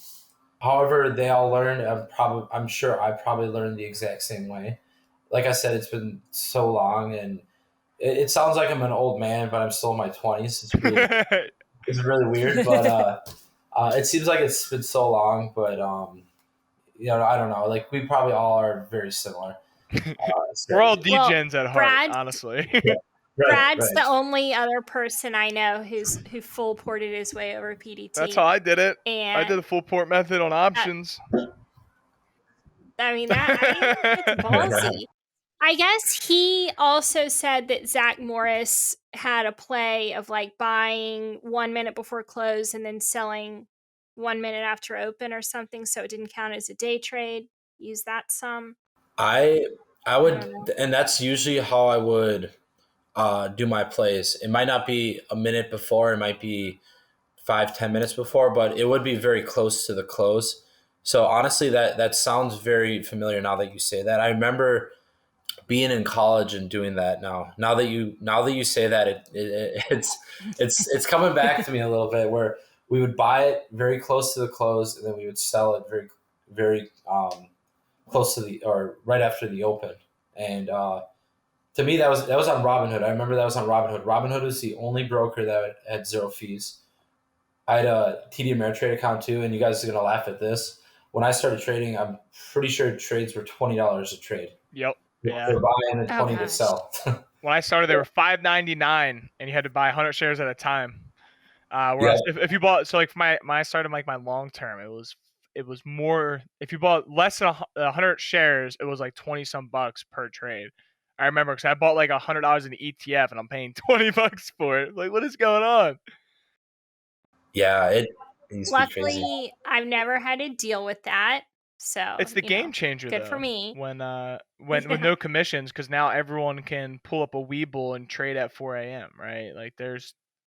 Speaker 2: However, they all learned. I'm sure I probably learned the exact same way. Like I said, it's been so long, and it sounds like I'm an old man, but I'm still in my 20s. It's really It's really weird, but it seems like it's been so long. But I don't know. Like we probably all are very similar.
Speaker 3: We're all
Speaker 1: Well,
Speaker 3: degens at heart,
Speaker 1: Brad
Speaker 3: honestly.
Speaker 2: Yeah. Right,
Speaker 1: Brad's
Speaker 2: right.
Speaker 1: the only other person I know who full ported his way over
Speaker 3: That's how
Speaker 1: PDT,
Speaker 3: I did it. I did
Speaker 1: and
Speaker 3: the full port method on
Speaker 1: uh,
Speaker 3: options.
Speaker 1: that's ballsy. I guess he also said that Zach Morris had a play of like buying 1 minute before close and then selling 1 minute after open or something, so it didn't count as a day trade. Use that some.
Speaker 2: I I
Speaker 1: I
Speaker 2: would,
Speaker 1: don't know.
Speaker 2: and that's usually how I would do my plays. It might not be a minute before. It might be 5-10 minutes before, but it would be very close to the close. So honestly, that sounds very familiar now that you say that. I remember being in college and doing that. Now that you say that, it's coming back to me a little bit, where we would buy it very close to the close, and then we would sell it very very close to the, or right after the open. And to me, that was on Robinhood. I remember that was on Robinhood. Robinhood was the only broker that had zero fees. I had a TD Ameritrade account too, and you guys are gonna laugh at this. When I started trading, I'm pretty sure trades were $20 a trade.
Speaker 3: Yep.
Speaker 2: To
Speaker 3: Yeah.
Speaker 2: buy and then
Speaker 1: Oh
Speaker 2: 20 to
Speaker 1: gosh.
Speaker 2: sell.
Speaker 3: When I started, they were $5.99, and you had to buy 100 shares at a time.
Speaker 2: Yeah,
Speaker 3: Whereas if you bought, so like for my I started like my long term, it was more. If you bought less than 100 shares, it was like 20 some bucks per trade. I remember because I bought like $100 in the ETF, and I'm paying 20 bucks for it. Like, what is going on?
Speaker 2: yeah, it used to be crazy.
Speaker 1: Luckily, I've never had to deal with that. So,
Speaker 3: It's the game changer
Speaker 1: good for
Speaker 3: though.
Speaker 1: me.
Speaker 3: When with
Speaker 1: Yeah.
Speaker 3: no commissions, because now everyone can pull up a Webull and trade at 4 a.m. Right? Like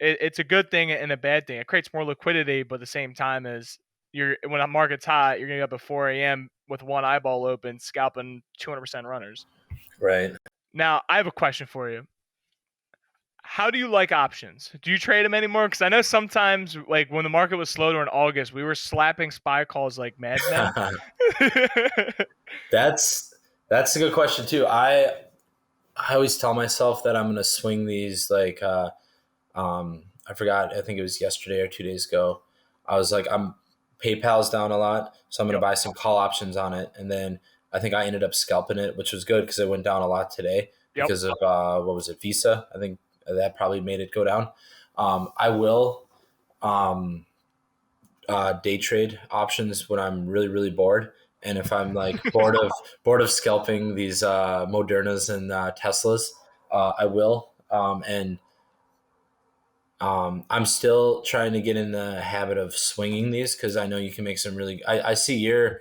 Speaker 3: it's a good thing and a bad thing. It creates more liquidity, but at the same time as when a market's hot, you're gonna get up at 4 a.m. with one eyeball open, scalping 200% runners.
Speaker 2: Right.
Speaker 3: Now I have a question for you. How do you like options? Do you trade them anymore? Because I know sometimes, like when the market was slow during August, we were slapping SPY calls like madmen.
Speaker 2: that's that's a good question too. I always tell myself that I'm gonna swing these, like I forgot, I think it was yesterday or 2 days ago. I was like, PayPal's down a lot, so I'm gonna
Speaker 3: Yep.
Speaker 2: buy some call options on it. And then I think I ended up scalping it, which was good because it went down a lot today
Speaker 3: Yep.
Speaker 2: because of what was it, Visa? I think that probably made it go down. I will um, day trade options when I'm really really bored, and if I'm like bored of scalping these Modernas and Teslas, I will. And I'm still trying to get in the habit of swinging these because I know you can make some really. I see your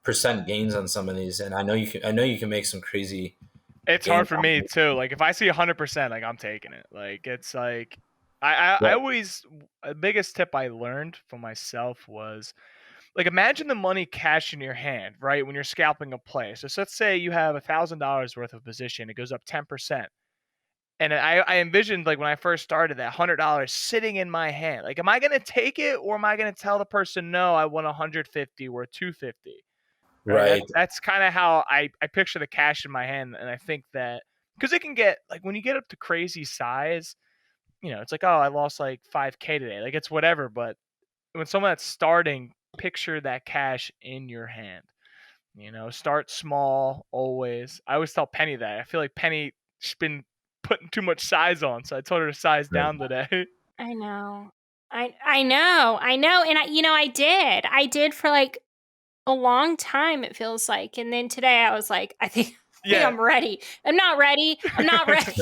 Speaker 2: percent gains on some of these, and I know you can. I know you can make some crazy
Speaker 3: It's hard
Speaker 2: gains
Speaker 3: for
Speaker 2: on
Speaker 3: me
Speaker 2: these.
Speaker 3: too. Like if I see 100%, like I'm taking it. Like it's like I
Speaker 2: Right.
Speaker 3: always the biggest tip I learned for myself was like imagine the money cash in your hand, right? When you're scalping a play. So let's say you have $1,000 worth of position, it goes up 10%. And I envisioned like when I first started that $100 sitting in my hand. Like, am I gonna take it or am I gonna tell the person no, I want 150 or 250? Right.
Speaker 2: Right.
Speaker 3: That's kind of how I picture the cash in my hand, and I think that because it can get like when you get up to crazy size, it's like, oh, I lost like 5K today, like it's whatever. But when someone that's starting, picture that cash in your hand. Start small always. I always tell Penny that. I feel like Penny's been putting too much size on, so I told her to size
Speaker 2: Right.
Speaker 3: down today.
Speaker 1: I know. I know, and I did for like a long time. It feels like, and then today I was like, I think
Speaker 3: Yeah.
Speaker 1: I'm ready. I'm not ready. I'm not ready.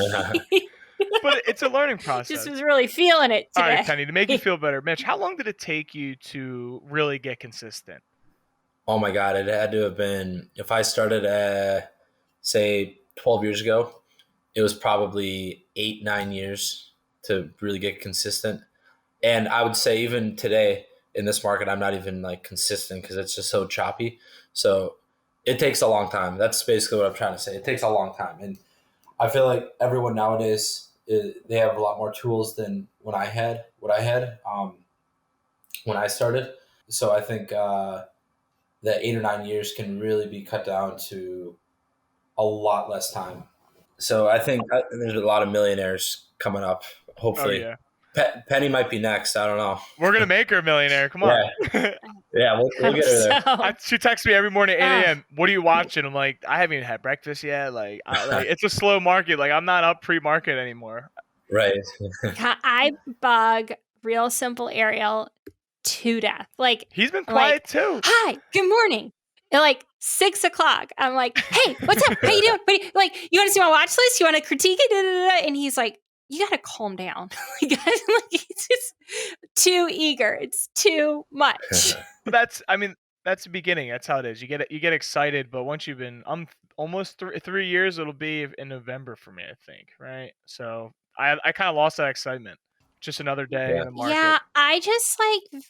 Speaker 3: But it's a learning
Speaker 1: Just
Speaker 3: process.
Speaker 1: was really feeling it
Speaker 3: All right,
Speaker 1: today.
Speaker 3: Penny, to make you feel better, Mitch, how long did it take you to really get consistent?
Speaker 2: Oh my God! It had to have been, if I started say 12 years ago. It was probably 8-9 years to really get consistent. And I would say even today in this market, I'm not even like consistent because it's just so choppy. So it takes a long time. That's basically what I'm trying to say. It takes a long time. And I feel like everyone nowadays, they have a lot more tools than what I had when I started. So I think that 8 or 9 years can really be cut down to a lot less time. So I think there's a lot of millionaires coming up,
Speaker 3: Oh
Speaker 2: hopefully.
Speaker 3: yeah.
Speaker 2: Penny might be next. I don't know.
Speaker 3: We're gonna make her a millionaire. Come on.
Speaker 2: Yeah, we'll get her there.
Speaker 3: She texts me every morning at 8 a.m. What are you watching? I'm like, I haven't even had breakfast yet. Like it's a slow market. Like I'm not up pre-market anymore.
Speaker 2: Right.
Speaker 1: I bug Real Simple Ariel to death. Like
Speaker 3: he's been quiet too.
Speaker 1: Hi, good morning. At like 6 o'clock, I'm like, hey, what's up? How you doing? Like, you want to see my watch list? You want to critique it? And he's like, you got to calm down. Like, it's just too eager. It's too much.
Speaker 3: That's the beginning. That's how it is. You get excited, but once you've been almost 3 years, it'll be in November for me, I think. Right. So I kind of lost that excitement. Just another day in the market.
Speaker 1: Yeah, I just like,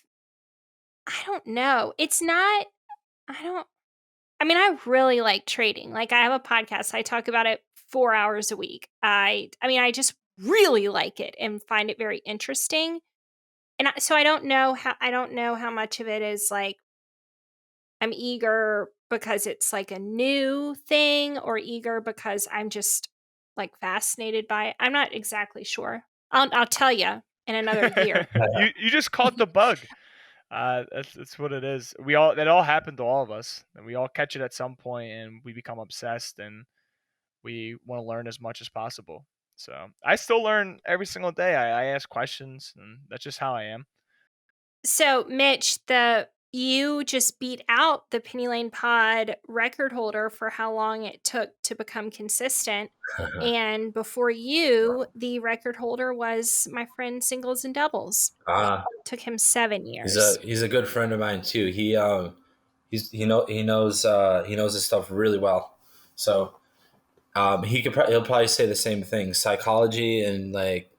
Speaker 1: I don't know. I really like trading. Like, I have a podcast. I talk about it 4 hours a week. I just really like it and find it very interesting. And so I don't know how much of it is like I'm eager because it's like a new thing or eager because I'm just like fascinated by it. I'm not exactly sure. I'll tell you in another year.
Speaker 3: You just caught the bug. That's what it is. That all happened to all of us, and we all catch it at some point, and we become obsessed, and we want to learn as much as possible. So I still learn every single day. I ask questions, and that's just how I am.
Speaker 1: So Mitch, you just beat out the Penny Lane Pod record holder for how long it took to become consistent. And before you, the record holder was my friend Singles and Doubles. Took him 7 years.
Speaker 2: He's a good friend of mine too. He knows his stuff really well. So he'll probably say the same thing. Psychology and like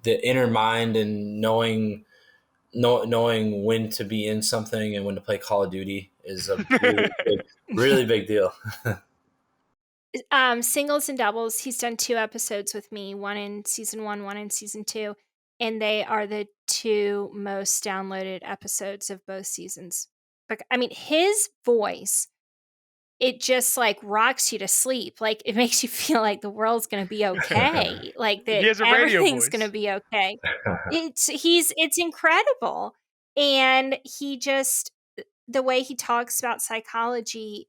Speaker 2: the inner mind and knowing when to be in something and when to play Call of Duty is a really big deal.
Speaker 1: Singles and Doubles, he's done 2 episodes with me, one in season 1, one in season 2, and they are the 2 most downloaded episodes of both seasons. But I mean, his voice, it just like rocks you to sleep. Like it makes you feel like the world's going to be okay. Like that everything's going to be okay. It's incredible. And the way he talks about psychology,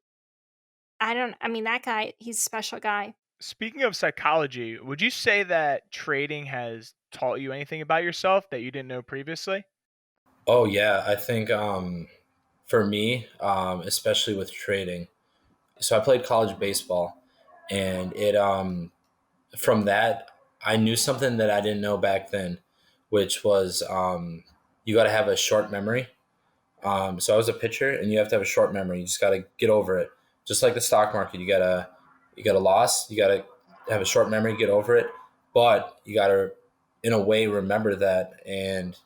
Speaker 1: that guy, he's a special guy.
Speaker 3: Speaking of psychology, would you say that trading has taught you anything about yourself that you didn't know previously?
Speaker 2: Oh yeah, I think for me, especially with trading. So I played college baseball, and it from that I knew something that I didn't know back then, which was you got to have a short memory. So I was a pitcher, and you have to have a short memory. You just got to get over it. Just like the stock market, you got a loss. You got to have a short memory, get over it. But you got to, in a way, remember that and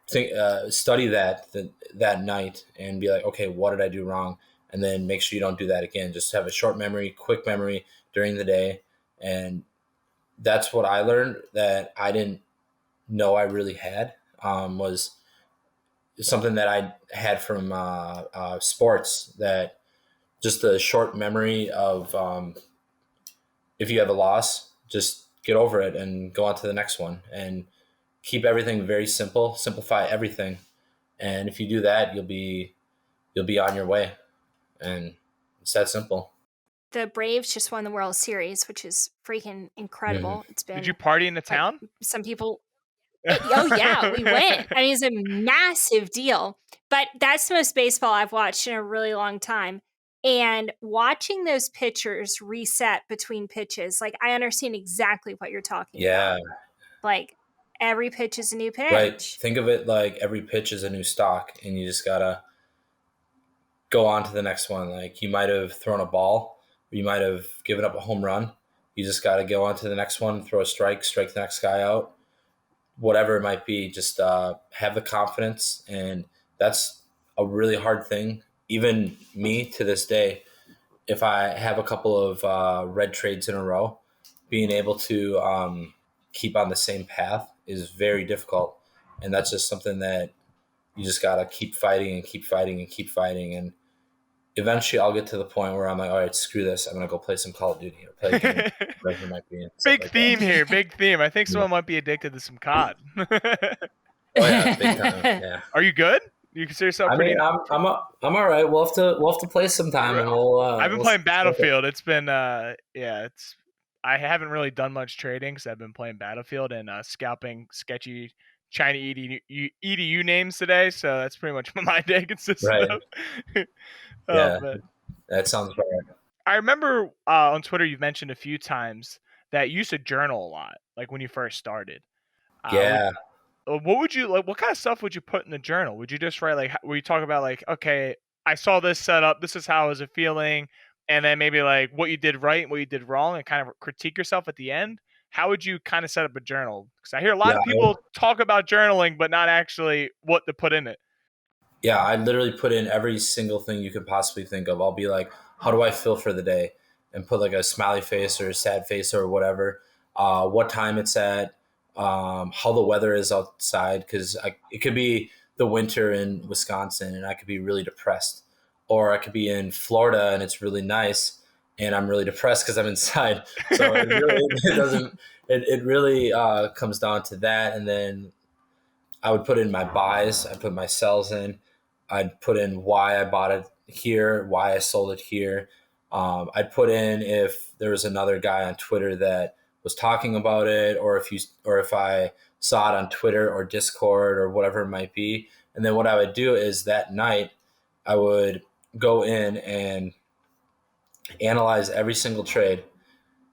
Speaker 2: study that night and be like, okay, what did I do wrong? And then make sure you don't do that again. Just have a short memory, quick memory during the day. And that's what I learned that I didn't know I really had, was something that I had from sports, that just the short memory of if you have a loss, just get over it and go on to the next one and keep everything very simple, simplify everything. And if you do that, you'll be on your way. And it's that simple.
Speaker 1: The Braves just won the World Series, which is freaking incredible.
Speaker 2: Mm-hmm.
Speaker 1: It's been.
Speaker 3: Did you party in the town?
Speaker 1: Some people. Oh yeah, we went. I mean, it's a massive deal. But that's the most baseball I've watched in a really long time. And watching those pitchers reset between pitches, like I understand exactly what you're talking about. Like every pitch is a new pitch.
Speaker 2: Right. Think of it like every pitch is a new stock, and you just gotta go on to the next one. Like you might have thrown a ball, or you might have given up a home run. You just gotta go on to the next one, throw a strike the next guy out. Whatever it might be, just have the confidence. And that's a really hard thing. Even me to this day, if I have a couple of red trades in a row, being able to keep on the same path is very difficult. And that's just something that you just got to keep fighting and keep fighting and keep fighting. And eventually I'll get to the point where I'm like, all right, screw this. I'm going to go play some Call of Duty or play a game, whatever it might be, and stuff
Speaker 3: Big
Speaker 2: like that.
Speaker 3: theme here. Big theme. I think
Speaker 2: Yeah.
Speaker 3: someone might be addicted to some COD.
Speaker 2: Oh yeah, big time. Yeah.
Speaker 3: Are you good? You consider yourself
Speaker 2: I
Speaker 3: pretty?
Speaker 2: mean, I'm all right. We'll have to play sometime, and
Speaker 3: I've been
Speaker 2: we'll
Speaker 3: playing
Speaker 2: see what
Speaker 3: Battlefield. It's been it's. I haven't really done much trading because I've been playing Battlefield and scalping sketchy China EDU names today. So that's pretty much what my day consists
Speaker 2: right.
Speaker 3: of.
Speaker 2: Yeah,
Speaker 3: But
Speaker 2: that sounds right.
Speaker 3: I remember on Twitter you've mentioned a few times that you used to journal a lot, like when you first started. Would
Speaker 2: Yeah.
Speaker 3: what would you like? What kind of stuff would you put in the journal? Would you just write like, where you talk about like, okay, I saw this setup, this is how I was feeling, and then maybe like what you did right and what you did wrong, and kind of critique yourself at the end? How would you kind of set up a journal? Because I hear a lot
Speaker 2: Yeah.
Speaker 3: of people talk about journaling, but not actually what to put in it.
Speaker 2: Yeah, I literally put in every single thing you could possibly think of. I'll be like, how do I feel for the day? And put like a smiley face or a sad face or whatever. What time it's at, how the weather is outside, because it could be the winter in Wisconsin and I could be really depressed. Or I could be in Florida and it's really nice and I'm really depressed because I'm inside. So it really it doesn't it really comes down to that. And then I would put in my buys, I put my sells in, I'd put in why I bought it here, why I sold it here. I'd put in if there was another guy on Twitter that was talking about it, or if I saw it on Twitter or Discord or whatever it might be. And then what I would do is that night I would go in and analyze every single trade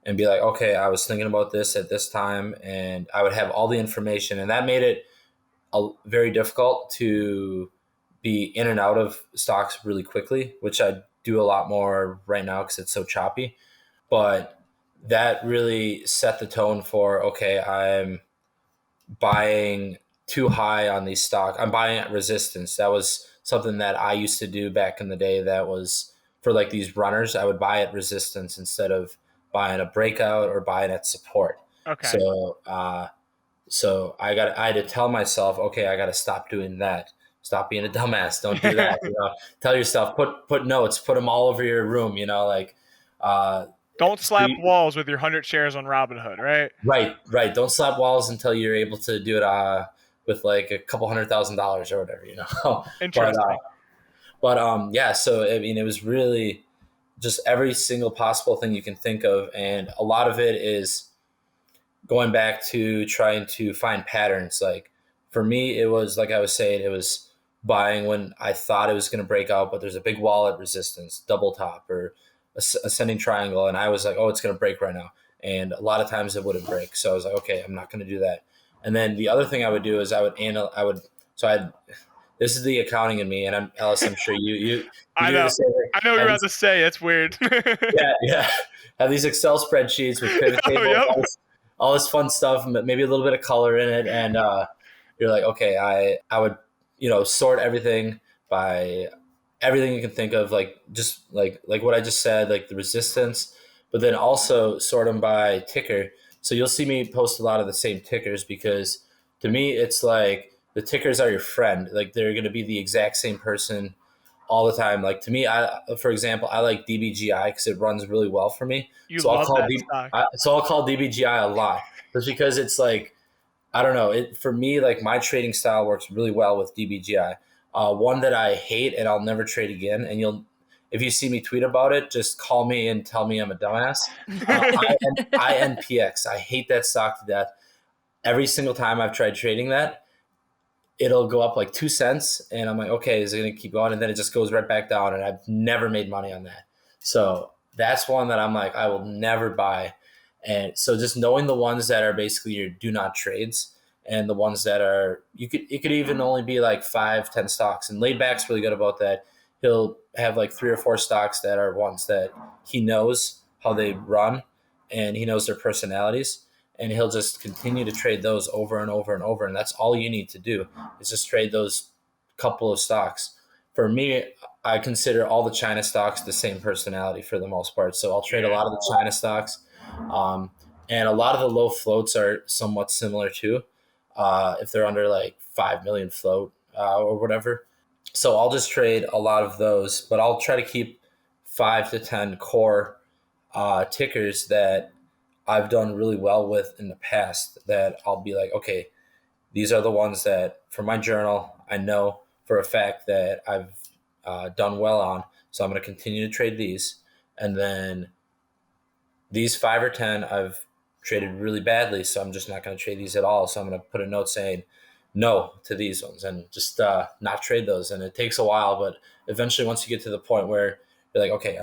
Speaker 2: and be like, okay, I was thinking about this at this time, and I would have all the information, and that made it very difficult to be in and out of stocks really quickly, which I do a lot more right now because it's so choppy. But that really set the tone for, okay, I'm buying too high on these stocks. I'm buying at resistance. That was something that I used to do back in the day. That was for like these runners. I would buy at resistance instead of buying a breakout or buying at support.
Speaker 3: Okay.
Speaker 2: So I had to tell myself, okay, I got to stop doing that. Stop being a dumbass. Don't do that. Tell yourself, put notes, put them all over your room. Like,
Speaker 3: Don't
Speaker 2: so
Speaker 3: slap walls with your 100 shares on Robinhood, right?
Speaker 2: right. Don't slap walls until you're able to do it with like a couple $100,000 or whatever. But
Speaker 3: Interesting.
Speaker 2: yeah. So I mean, it was really just every single possible thing you can think of, and a lot of it is going back to trying to find patterns. Like for me, it was like I was saying, it was buying when I thought it was going to break out, but there's a big wall at resistance, double top or ascending triangle. And I was like, oh, it's going to break right now. And a lot of times it wouldn't break. So I was like, okay, I'm not going to do that. And then the other thing I would do is this is the accounting in me. And Ellis, I'm sure you
Speaker 3: I
Speaker 2: do
Speaker 3: know.
Speaker 2: the same thing.
Speaker 3: I know what you're about to say. It's weird.
Speaker 2: Yeah. Have these Excel spreadsheets with pivot
Speaker 3: Oh,
Speaker 2: tables,
Speaker 3: yep.
Speaker 2: all this fun stuff, maybe a little bit of color in it, and you're like, okay, I would sort everything by everything you can think of, like just like what I just said, like the resistance, but then also sort them by ticker. So you'll see me post a lot of the same tickers because to me it's like the tickers are your friend. Like they're going to be the exact same person all the time. Like to me, for example, I like DBGI because it runs really well for me.
Speaker 3: You love that stock.
Speaker 2: So I'll call DBGI a lot, just because it's like, I don't know. It for me, like my trading style works really well with DBGI. One that I hate and I'll never trade again. And if you see me tweet about it, just call me and tell me I'm a dumbass. INPX. I hate that stock to death. Every single time I've tried trading that, it'll go up like 2 cents, and I'm like, okay, is it going to keep going? And then it just goes right back down, and I've never made money on that. So that's one that I'm like, I will never buy. And so just knowing the ones that are basically your do not trades, and the ones that are it could even only be like 5-10 stocks. And laid back's really good about that. He'll have like 3 or 4 stocks that are ones that he knows how they run and he knows their personalities, and he'll just continue to trade those over and over and over. And that's all you need to do is just trade those couple of stocks. For me, I consider all the China stocks the same personality for the most part. So I'll trade a lot of the China stocks. And a lot of the low floats are somewhat similar too. If they're under like 5 million float or whatever. So I'll just trade a lot of those, but I'll try to keep 5 to 10 core tickers that I've done really well with in the past. That I'll be like, okay, these are the ones that for my journal I know for a fact that I've done well on. So I'm going to continue to trade these, and then these 5 or 10 I've traded really badly, so I'm just not going to trade these at all. So I'm going to put a note saying no to these ones and just not trade those. And it takes a while, but eventually, once you get to the point where you're like, okay,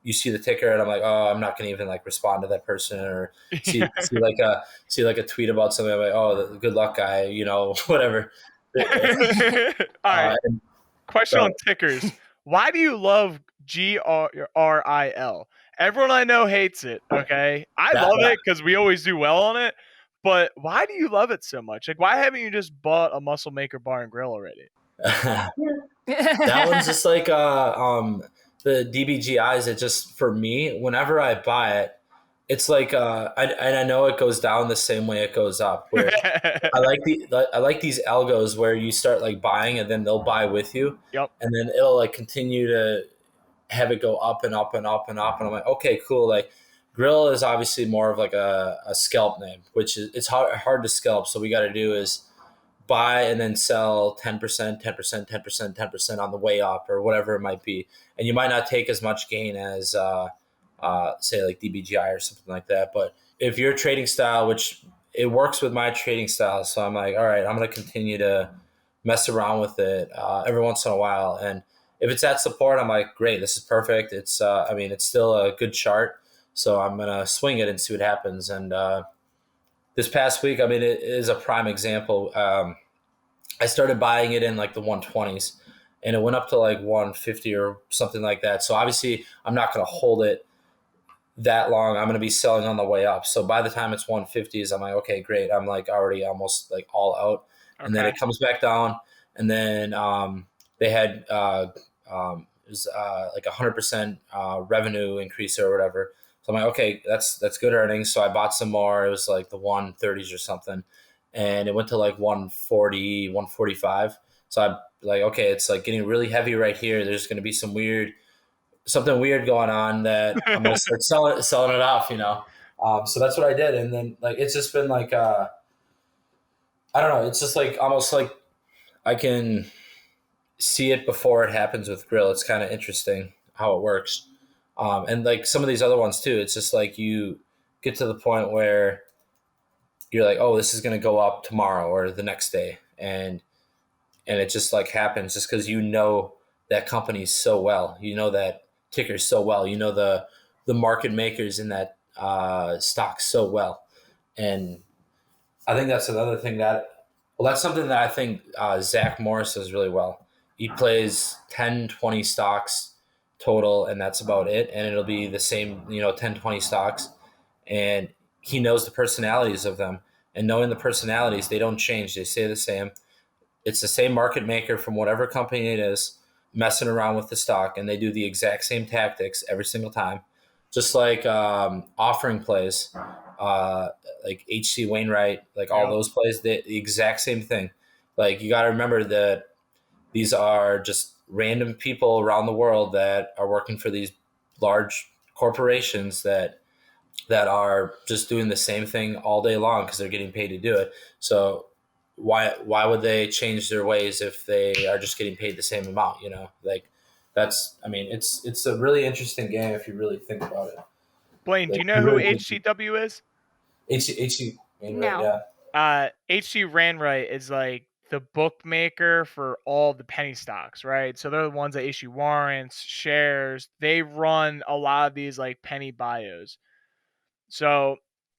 Speaker 2: you see the ticker, and I'm like, oh, I'm not going to even like respond to that person or see like a tweet about something. I'm like, oh, good luck, guy, whatever.
Speaker 3: All right.
Speaker 2: And
Speaker 3: Question
Speaker 2: so
Speaker 3: on tickers. Why do you love GRIL? Everyone I know hates it, okay? I
Speaker 2: that
Speaker 3: love it because we always do well on it. But why do you love it so much? Like, why haven't you just bought a Muscle Maker Bar and Grill already?
Speaker 2: that one's just like the DBGIs. It just, for me, whenever I buy it, it's like and I know it goes down the same way it goes up. Where I like these algos where you start like buying and then they'll buy with you,
Speaker 3: Yep.
Speaker 2: and then it'll like continue to have it go up and up and up and up. And I'm like, okay, cool. Like Grill is obviously more of like a scalp name, which is it's hard to scalp. So we got to do is buy and then sell 10%, 10%, 10%, 10% on the way up or whatever it might be. And you might not take as much gain as, say, like DBGI or something like that. But if your trading style, which it works with my trading style, so I'm like, all right, I'm going to continue to mess around with it every once in a while. And if it's at support, I'm like, great, this is perfect. It's still a good chart. So I'm going to swing it and see what happens. And this past week, it is a prime example. I started buying it in like the 120s, and it went up to like 150 or something like that. So obviously, I'm not going to hold it that long. I'm going to be selling on the way up. So by the time it's 150s, I'm like, okay, great. I'm like already almost like all out. And then
Speaker 3: Okay.
Speaker 2: it comes back down, and then they had it was like 100% revenue increase or whatever. So I'm like, okay, that's good earnings. So I bought some more. It was like the 130s or something, and it went to like 140, 145. So I'm like, okay, it's like getting really heavy right here. There's going to be something weird going on that I'm going to start selling it off. So that's what I did, and then like it's just been like I don't know. It's just like almost like I can see it before it happens with Grill. It's kind of interesting how it works. And like some of these other ones too, it's just like you get to the point where you're like, oh, this is going to go up tomorrow or the next day. And it just like happens just because that company so well. You know that ticker so well. You know the market makers in that stock so well. And I think that's another thing that's something that I think Zach Morris does really well. He plays 10, 20 stocks total, and that's about it. And it'll be the same, 10, 20 stocks. And he knows the personalities of them. And knowing the personalities, they don't change. They stay the same. It's the same market maker from whatever company it is messing around with the stock, and they do the exact same tactics every single time. Just like offering plays, uh, like HC Wainwright, like all
Speaker 3: Yep.
Speaker 2: those plays, the exact same thing. Like you got to remember that these are just random people around the world that are working for these large corporations that are just doing the same thing all day long because they're getting paid to do it. So why would they change their ways if they are just getting paid the same amount? Like it's a really interesting game if you really think about it.
Speaker 3: Blaine, do
Speaker 2: Like
Speaker 3: you know
Speaker 2: you
Speaker 3: who
Speaker 2: really
Speaker 3: HCW is?
Speaker 2: HC right?
Speaker 1: No.
Speaker 2: Yeah.
Speaker 3: HC Ranwright is like the bookmaker for all the penny stocks, right? So they're the ones that issue warrants, shares. They run a lot of these like penny bios. So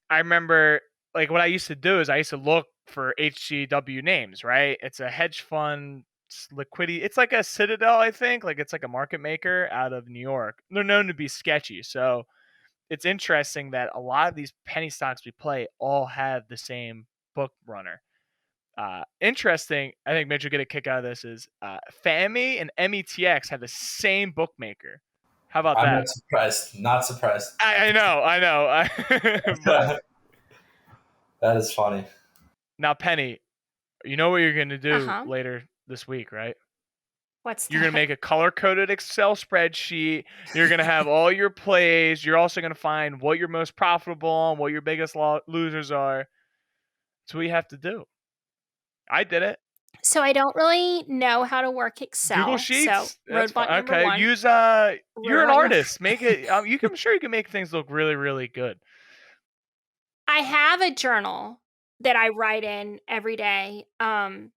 Speaker 3: I remember like what I used to do is I used to look for HCW names, right? It's a hedge fund liquidity. It's like a Citadel, I think. Like it's like a market maker out of New York. They're known to be sketchy. So it's interesting that a lot of these penny stocks we play all have the same book runner. Interesting. I think Mitch will get a kick out of this. Is FAMI and METX have the same bookmaker? How about
Speaker 2: I'm
Speaker 3: that?
Speaker 2: not surprised. Not surprised.
Speaker 3: I know. But
Speaker 2: That is funny.
Speaker 3: now, Penny, you know what you're going to
Speaker 1: Uh
Speaker 3: do
Speaker 1: huh.
Speaker 3: later this week, right?
Speaker 1: What's
Speaker 3: You're going to
Speaker 1: that?
Speaker 3: make a color-coded Excel spreadsheet. You're going to have all your plays. You're also going to find what you're most profitable on, what your biggest losers are. That's what you have to do. I did it.
Speaker 1: So I don't really know how to work
Speaker 3: Google
Speaker 1: Excel. So
Speaker 3: Sheets. That's
Speaker 1: roadblock
Speaker 3: fine.
Speaker 1: number
Speaker 3: Okay.
Speaker 1: one.
Speaker 3: Use you're an
Speaker 1: Roadblock number.
Speaker 3: artist. Make it I'm sure you can make things look really, really good.
Speaker 1: I have a journal that I write in every day. And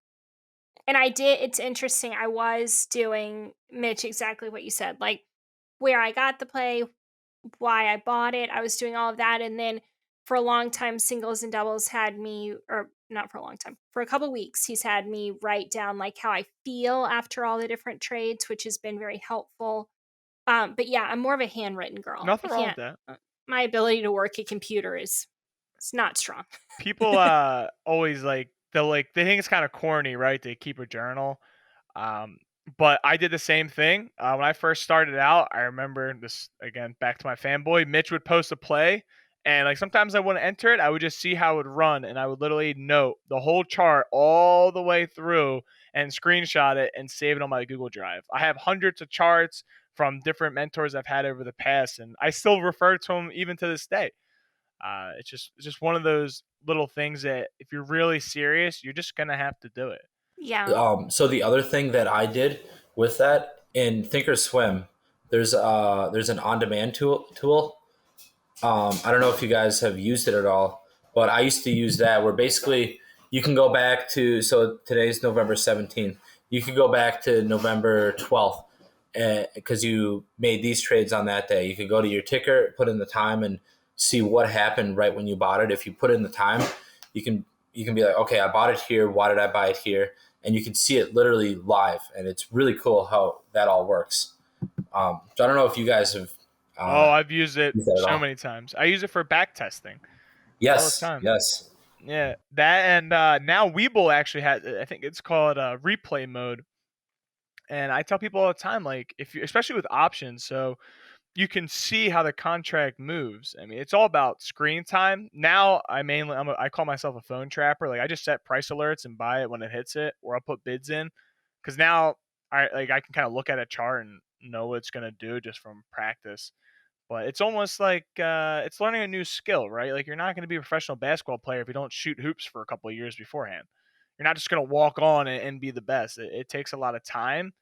Speaker 1: it's interesting. I was doing, Mitch, exactly what you said, like where I got the play, why I bought it. I was doing all of that. And then for a long time, singles and doubles had me, or not for a long time, for a couple weeks, he's had me write down like how I feel after all the different trades, which has been very helpful. But yeah, I'm more of a handwritten girl. I
Speaker 3: Nothing wrong with
Speaker 1: can't,
Speaker 3: that.
Speaker 1: my ability to work a computer is, it's not strong.
Speaker 3: People always they think it's kind of corny, right? To keep a journal. Um, but I did the same thing when I first started out. I remember this again, back to my fanboy. Mitch would post a play, and like sometimes I wouldn't enter it. I would just see how it would run, and I would literally note the whole chart all the way through and screenshot it and save it on my Google Drive. I have hundreds of charts from different mentors I've had over the past, and I still refer to them even to this day. It's just one of those little things that if you're really serious, you're just gonna have to do it.
Speaker 1: Yeah.
Speaker 2: So the other thing that I did with that in Thinkorswim, there's an on-demand tool. I don't know if you guys have used it at all, but I used to use that where basically you can go back to, so today's November 17th. You could go back to November 12th because you made these trades on that day. You could go to your ticker, put in the time, and see what happened right when you bought it. If you put in the time, you can be like, okay, I bought it here. Why did I buy it here? And you can see it literally live, and it's really cool how that all works. So I don't know if you guys have
Speaker 3: Oh, I've used it
Speaker 2: used that at
Speaker 3: so
Speaker 2: all.
Speaker 3: many times. I use it for back testing all the
Speaker 2: Yes,
Speaker 3: time.
Speaker 2: yes.
Speaker 3: Yeah, that and now Webull actually has. I think it's called replay mode. And I tell people all the time, like if you, especially with options, so you can see how the contract moves. I mean, it's all about screen time. Now, I call myself a phone trapper. Like I just set price alerts and buy it when it hits it, or I'll put bids in, because now I can kind of look at a chart and know what it's gonna do just from practice. But it's almost like it's learning a new skill, right? Like you're not going to be a professional basketball player if you don't shoot hoops for a couple of years beforehand. You're not just going to walk on and be the best. It takes a lot of time.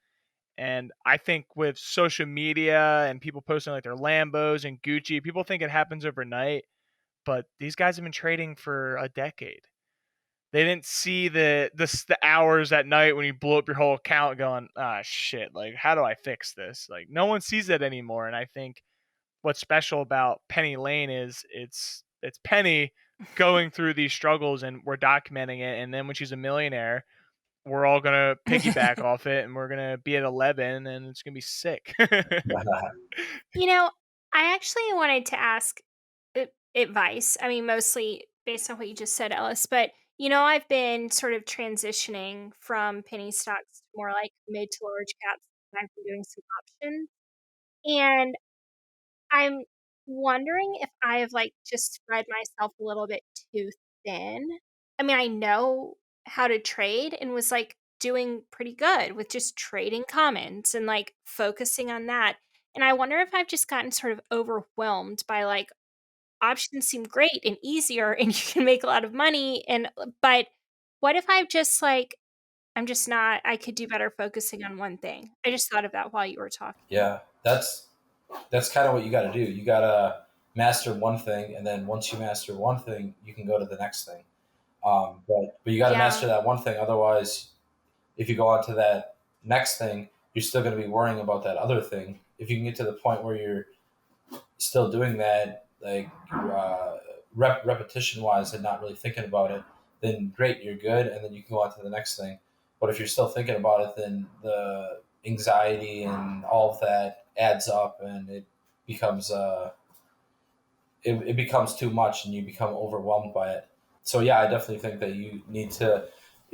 Speaker 3: And I think with social media and people posting like their Lambos and Gucci, people think it happens overnight. But these guys have been trading for a decade. They didn't see the hours at night when you blew up your whole account, going, ah, shit. Like, how do I fix this? Like, no one sees that anymore. And I think what's special about Penny Lane is it's Penny going through these struggles and we're documenting it, and then when she's a millionaire, we're all gonna piggyback off it and we're gonna be at 11 and it's gonna be sick.
Speaker 1: You know, I actually wanted to ask advice. I mean, mostly based on what you just said, Ellis, but I've been sort of transitioning from penny stocks to more like mid to large caps. And I've been doing some options. And I'm wondering if I have like just spread myself a little bit too thin. I mean, I know how to trade and was like doing pretty good with just trading commons and like focusing on that. And I wonder if I've just gotten sort of overwhelmed by like options seem great and easier and you can make a lot of money but what if I've just like I'm just not I could do better focusing on one thing. I just thought of that while you were talking.
Speaker 2: Yeah, that's kind of what you got to do. You got to master one thing, and then once you master one thing, you can go to the next thing. But you got to
Speaker 1: Yeah.
Speaker 2: master that one thing. Otherwise, if you go on to that next thing, you're still going to be worrying about that other thing. If you can get to the point where you're still doing that, like repetition wise, and not really thinking about it, then great, you're good, and then you can go on to the next thing. But if you're still thinking about it, then the anxiety and all of that adds up, and it becomes it becomes too much, and you become overwhelmed by it. So yeah, I definitely think that you need to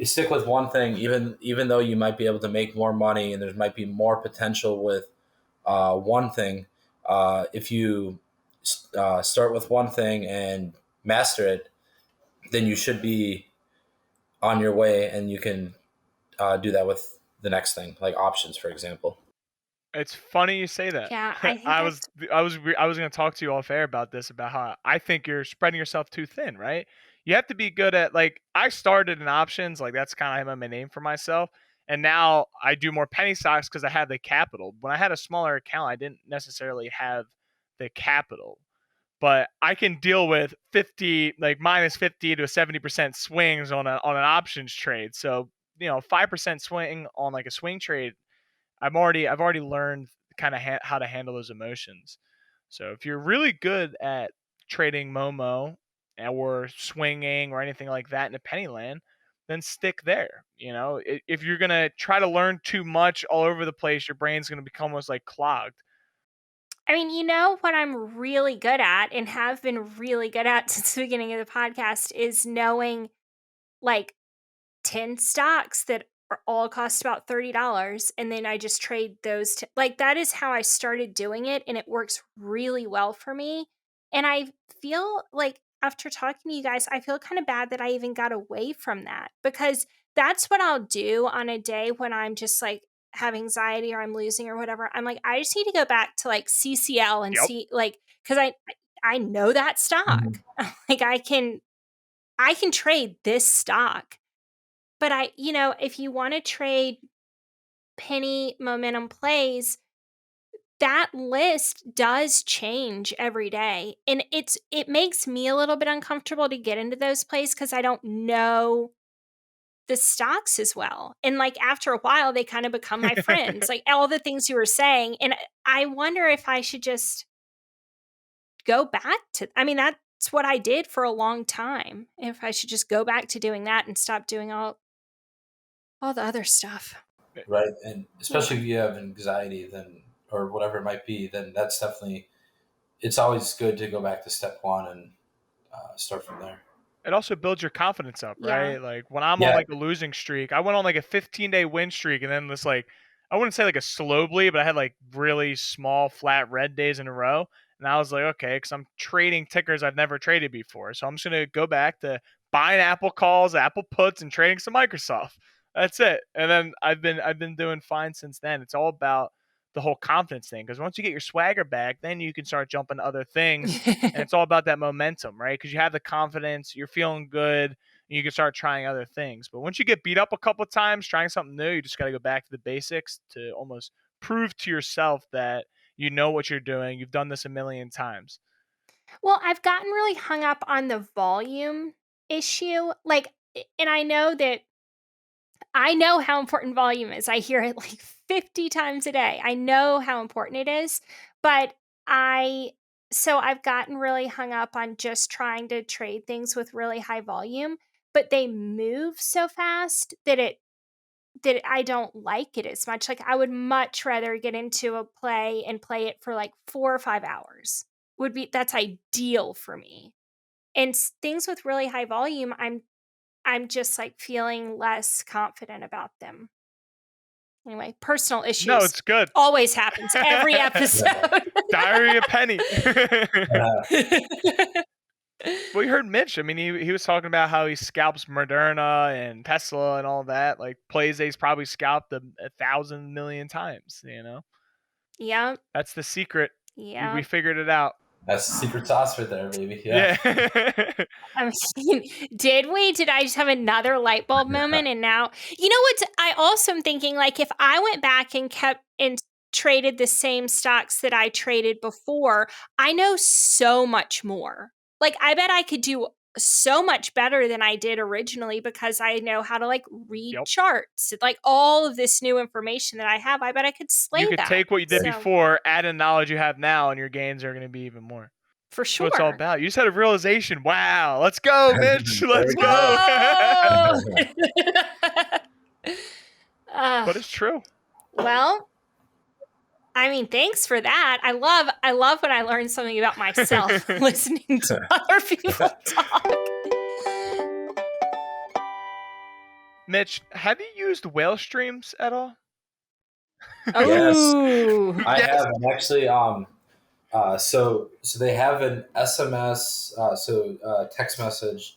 Speaker 2: stick with one thing, even though you might be able to make more money, and there might be more potential with one thing. If you start with one thing and master it, then you should be on your way, and you can do that with the next thing, like options, for example.
Speaker 3: It's funny you say that.
Speaker 1: Yeah, I think
Speaker 3: I
Speaker 1: that's
Speaker 3: was going to talk to you off air about this, about how I think you're spreading yourself too thin, right? You have to be good at, like, I started in options, like that's kind of my name for myself, and now I do more penny stocks because I have the capital. When I had a smaller account, I didn't necessarily have the capital, but I can deal with 50, like minus 50 to 70% swings on an options trade. So 5% swing on like a swing trade, I've already learned kind of how to handle those emotions. So if you're really good at trading Momo or swinging or anything like that in a penny land, then stick there. If you're gonna try to learn too much all over the place, your brain's gonna become almost like clogged.
Speaker 1: I mean, you know what I'm really good at and have been really good at since the beginning of the podcast is knowing like 10 stocks that all cost about $30, and then I just trade those like that is how I started doing it, and it works really well for me. And I feel like after talking to you guys, I feel kind of bad that I even got away from that, because that's what I'll do on a day when I'm just like have anxiety or I'm losing or whatever. I'm like, I just need to go back to like CCL and
Speaker 3: Yep.
Speaker 1: see, like, because I know that stock. Like I can trade this stock. But if you want to trade penny momentum plays, that list does change every day. And it makes me a little bit uncomfortable to get into those plays because I don't know the stocks as well. And like after a while, they kind of become my friends, like all the things you were saying. And I wonder if I should just go back to, I mean, that's what I did for a long time. If I should just go back to doing that and stop doing all the other stuff.
Speaker 2: Right. And especially if you have anxiety, then, or whatever it might be, then that's definitely, it's always good to go back to step one and start from there.
Speaker 3: It also builds your confidence up,
Speaker 1: Yeah.
Speaker 3: right? Like when I'm on
Speaker 2: Yeah.
Speaker 3: like a losing streak, I went on like a 15-day win streak, and then this, like, I wouldn't say like a slow bleed, but I had like really small flat red days in a row. And I was like, okay, because I'm trading tickers I've never traded before. So I'm just gonna go back to buying Apple calls, Apple puts, and trading some Microsoft. That's it. And then I've been doing fine since then. It's all about the whole confidence thing, because once you get your swagger back, then you can start jumping to other things. And it's all about that momentum, right? Because you have the confidence, you're feeling good, and you can start trying other things. But once you get beat up a couple of times trying something new, you just got to go back to the basics to almost prove to yourself that you know what you're doing. You've done this a million times.
Speaker 1: Well, I've gotten really hung up on the volume issue. Like, and I know how important volume is. I hear it like 50 times a day. I know how important it is, but I've gotten really hung up on just trying to trade things with really high volume, but they move so fast that I don't like it as much. Like I would much rather get into a play and play it for like 4 or 5 hours. That's ideal for me. And things with really high volume, I'm just like feeling less confident about them. Anyway, personal issues.
Speaker 3: No, it's good.
Speaker 1: Always happens every episode.
Speaker 3: Diary of Penny. Well, you heard Mitch. I mean, he was talking about how he scalps Moderna and Tesla and all that. Like plays that he's probably scalped 1,000 million times.
Speaker 1: Yeah.
Speaker 3: That's the secret.
Speaker 1: Yeah.
Speaker 3: We figured it out.
Speaker 2: That's the secret sauce right there, baby.
Speaker 3: Yeah.
Speaker 1: I mean, did we? Did I just have another light bulb moment? And now, you know what? I also am thinking, like, if I went back and kept and traded the same stocks that I traded before, I know so much more. Like, I bet I could do so much better than I did originally because I know how to like read
Speaker 3: Yep.
Speaker 1: charts. Like all of this new information that I have, I bet I could slay
Speaker 3: You could
Speaker 1: that.
Speaker 3: take what you did before, add in knowledge you have now, and your gains are going to be even more.
Speaker 1: For sure.
Speaker 3: That's what it's all about. You just had a realization. Wow. Let's go, Mitch. Let's go. But it's true.
Speaker 1: Well, I mean, thanks for that. I love when I learn something about myself listening to other people talk.
Speaker 3: Mitch, have you used whale streams at all?
Speaker 2: Yes, I have. And actually, so they have an SMS, text message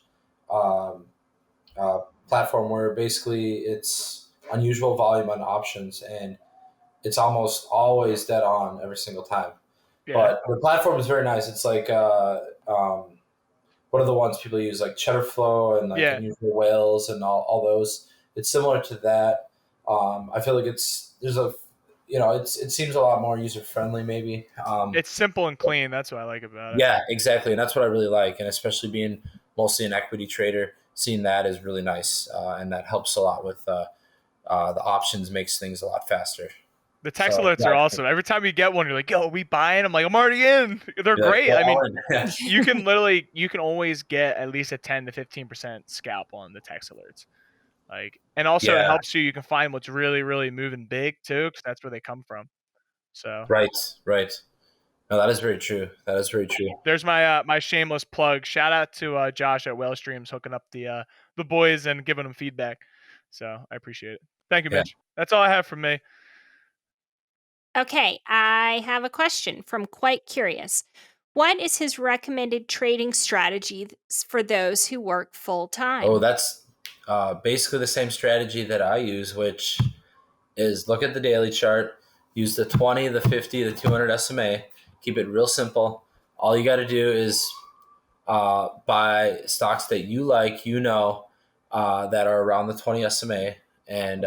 Speaker 2: platform where basically it's unusual volume on options, and it's almost always dead on every single time.
Speaker 3: Yeah.
Speaker 2: But the platform is very nice. It's like what are the ones people use, like Cheddar Flow and like
Speaker 3: Yeah.
Speaker 2: Unusual Whales and all those. It's similar to that. I feel like it seems a lot more user friendly maybe.
Speaker 3: It's simple and clean. That's what I like about it.
Speaker 2: Yeah, exactly, and that's what I really like, and especially being mostly an equity trader, seeing that is really nice, and that helps a lot with the options, makes things a lot faster.
Speaker 3: The text
Speaker 2: So,
Speaker 3: alerts are
Speaker 2: yeah,
Speaker 3: awesome. Every time you get one, you're like, "Yo, are we buying?" I'm like, "I'm already in." They're
Speaker 2: you're like,
Speaker 3: great.
Speaker 2: "Go
Speaker 3: I mean,
Speaker 2: all in." Yeah.
Speaker 3: you can always get at least a 10 to 15% scalp on the text alerts. Like, and also it
Speaker 2: Yeah,
Speaker 3: helps you. You can find what's really, really moving big too, because that's where they come from. So
Speaker 2: right. No, that is very true. That is very true.
Speaker 3: there's my my shameless plug. Shout out to Josh at Whale Streams hooking up the boys and giving them feedback. So I appreciate it. Thank you,
Speaker 2: Yeah.
Speaker 3: Mitch. That's all I have from me.
Speaker 1: Okay, I have a question from Quite Curious. What is his recommended trading strategy for those who work full time?
Speaker 2: Oh, that's basically the same strategy that I use, which is look at the daily chart, use the 20, the 50, the 200 SMA, keep it real simple. All you got to do is buy stocks that you like, that are around the 20 SMA, and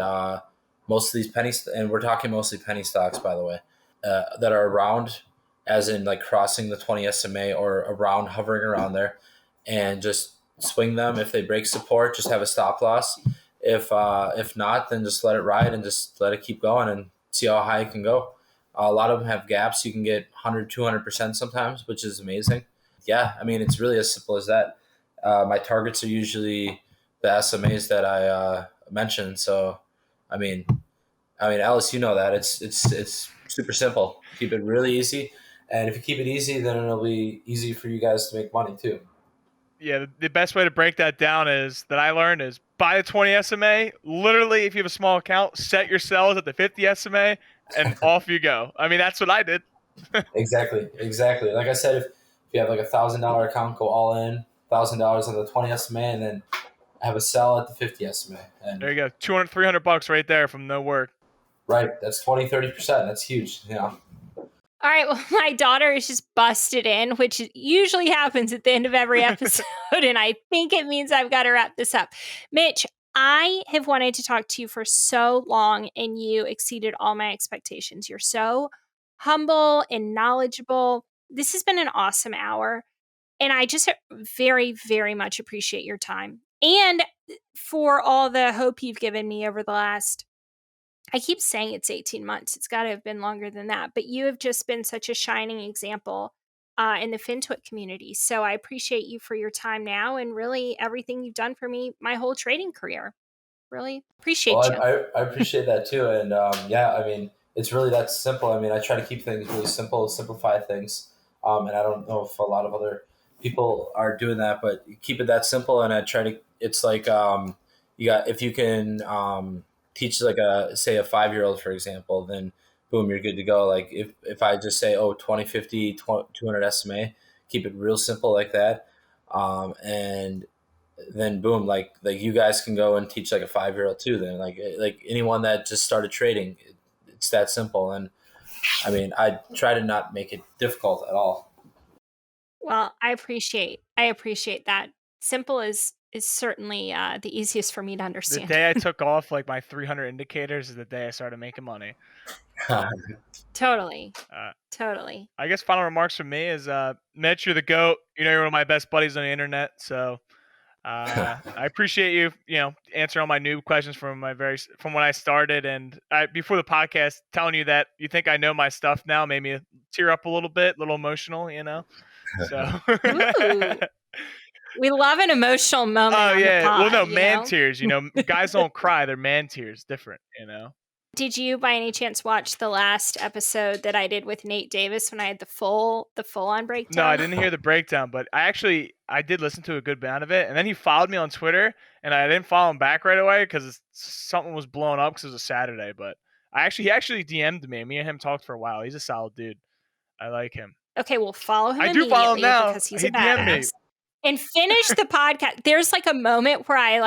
Speaker 2: most of these and we're talking mostly penny stocks, by the way, that are around, as in like crossing the 20 SMA or around, hovering around there, and just swing them. If they break support, just have a stop loss. If not, then just let it ride and just let it keep going and see how high it can go. A lot of them have gaps. You can get 100, 200% sometimes, which is amazing. Yeah, I mean, it's really as simple as that. My targets are usually the SMAs that I mentioned. So, I mean, Alice, you know that it's super simple. Keep it really easy, and if you keep it easy, then it'll be easy for you guys to make money too.
Speaker 3: Yeah, the best way to break that down is that I learned is buy the 20 SMA. Literally, if you have a small account, set your cells at the 50 SMA, and off you go. I mean, that's what I did.
Speaker 2: Exactly. Like I said, if you have like $1,000 account, go all in, $1,000 on the 20 SMA, and then have a sell at the 50 SMA. And
Speaker 3: There you go, 200, $300 right there from no work.
Speaker 2: right, that's 20, 30%. That's huge. Yeah.
Speaker 1: All right, well, my daughter is just busted in, which usually happens at the end of every episode, and I think it means I've got to wrap this up. Mitch, I have wanted to talk to you for so long, and you exceeded all my expectations. You're so humble and knowledgeable. This has been an awesome hour, and I just very, very much appreciate your time and for all the hope you've given me over the last, I keep saying it's 18 months. It's got to have been longer than that. But you have just been such a shining example in the FinTwit community. So I appreciate you for your time now and really everything you've done for me my whole trading career. Really appreciate
Speaker 2: Well,
Speaker 1: you.
Speaker 2: I appreciate that too. And yeah, I mean, it's really that simple. I mean, I try to keep things really simple, simplify things. And I don't know if a lot of other people are doing that, but keep it that simple. And I try to, it's like, if you can teach like say a 5-year-old, for example, then boom, you're good to go. Like if I just say, 20, 50, 200 SMA, keep it real simple like that. And then boom, like you guys can go and teach like a 5-year-old too. Then like anyone that just started trading, it's that simple. And I mean, I try to not make it difficult at all.
Speaker 1: Well, I appreciate that. Simple is certainly the easiest for me to
Speaker 3: The
Speaker 1: understand.
Speaker 3: day I took off like my 300 indicators is the day I started making money.
Speaker 1: Totally.
Speaker 3: Uh,
Speaker 1: Totally.
Speaker 3: I guess final remarks from me is, Mitch, you're the GOAT. You know, you're one of my best buddies on the internet. So I appreciate you, answering all my new questions from when I started. And before the podcast, telling you that you think I know my stuff now made me tear up a little bit, a little emotional, So.
Speaker 1: Ooh. We love an emotional moment.
Speaker 3: Oh,
Speaker 1: on
Speaker 3: yeah.
Speaker 1: the pod,
Speaker 3: Well, no, man tears. Guys don't cry. They're man tears. Different,
Speaker 1: Did you by any chance watch the last episode that I did with Nate Davis when I had the full on breakdown?
Speaker 3: No, I didn't hear the breakdown, but I did listen to a good amount of it. And then he followed me on Twitter, and I didn't follow him back right away because something was blowing up because it was a Saturday. But he actually DM'd me. Me and him talked for a while. He's a solid dude. I like him.
Speaker 1: Okay, well, follow him
Speaker 3: I do follow him
Speaker 1: immediately
Speaker 3: now.
Speaker 1: because he's
Speaker 3: He
Speaker 1: a
Speaker 3: DM'd me.
Speaker 1: badass. And finish the podcast. There's like a moment where I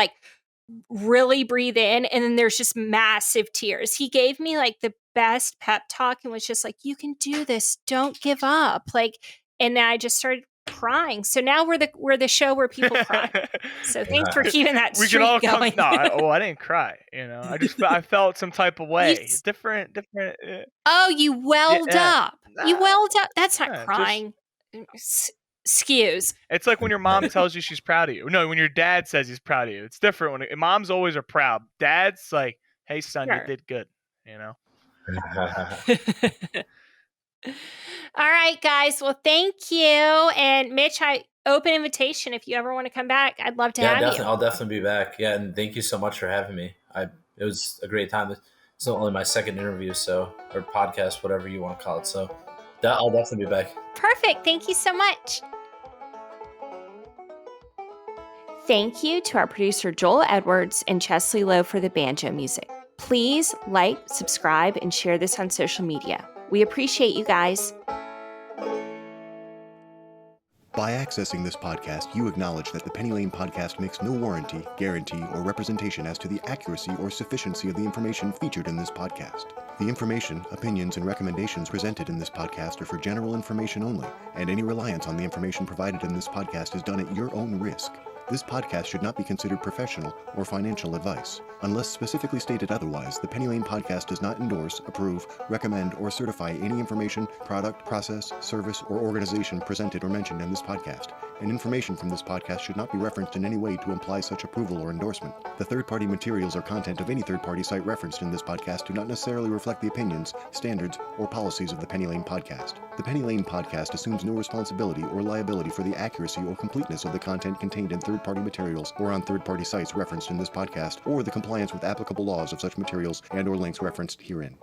Speaker 1: really breathe in, and then there's just massive tears. He gave me like the best pep talk and was just like, you can do this, don't give up. Like, and then I just started crying. So now we're the show where people cry. So thanks for keeping that
Speaker 3: We
Speaker 1: streak
Speaker 3: can all
Speaker 1: going.
Speaker 3: I didn't cry. I felt some type of way.
Speaker 1: You-
Speaker 3: Different.
Speaker 1: Oh, you welled up. You
Speaker 3: Nah,
Speaker 1: welled up. That's not
Speaker 3: just
Speaker 1: crying. Excuse.
Speaker 3: it's like when your mom tells you she's proud of you. No, when your dad says he's proud of you. It's different. When moms always are proud. Dad's like, "Hey, son, you
Speaker 1: Sure.
Speaker 3: did good." You know.
Speaker 1: All right, guys. Well, thank you. And Mitch, open invitation if you ever want to come back. I'd love to have
Speaker 2: definitely.
Speaker 1: you.
Speaker 2: I'll definitely be back. Yeah, and thank you so much for having me. It was a great time. It's only my second interview, or podcast, whatever you want to call it. So I'll definitely be back.
Speaker 1: Perfect. Thank you so much. Thank you to our producer Joel Edwards and Chesley Lowe for the banjo music. Please like, subscribe, and share this on social media. We appreciate you guys.
Speaker 4: By accessing this podcast, you acknowledge that the Penny Lane Podcast makes no warranty, guarantee, or representation as to the accuracy or sufficiency of the information featured in this podcast. The information, opinions, and recommendations presented in this podcast are for general information only, and any reliance on the information provided in this podcast is done at your own risk. This podcast should not be considered professional or financial advice. Unless specifically stated otherwise, the Penny Lane Podcast does not endorse, approve, recommend, or certify any information, product, process, service, or organization presented or mentioned in this podcast, and information from this podcast should not be referenced in any way to imply such approval or endorsement. The third-party materials or content of any third-party site referenced in this podcast do not necessarily reflect the opinions, standards, or policies of the Penny Lane Podcast. The Penny Lane Podcast assumes no responsibility or liability for the accuracy or completeness of the content contained in third-party materials or on third-party sites referenced in this podcast, or the compliance with applicable laws of such materials and/or links referenced herein.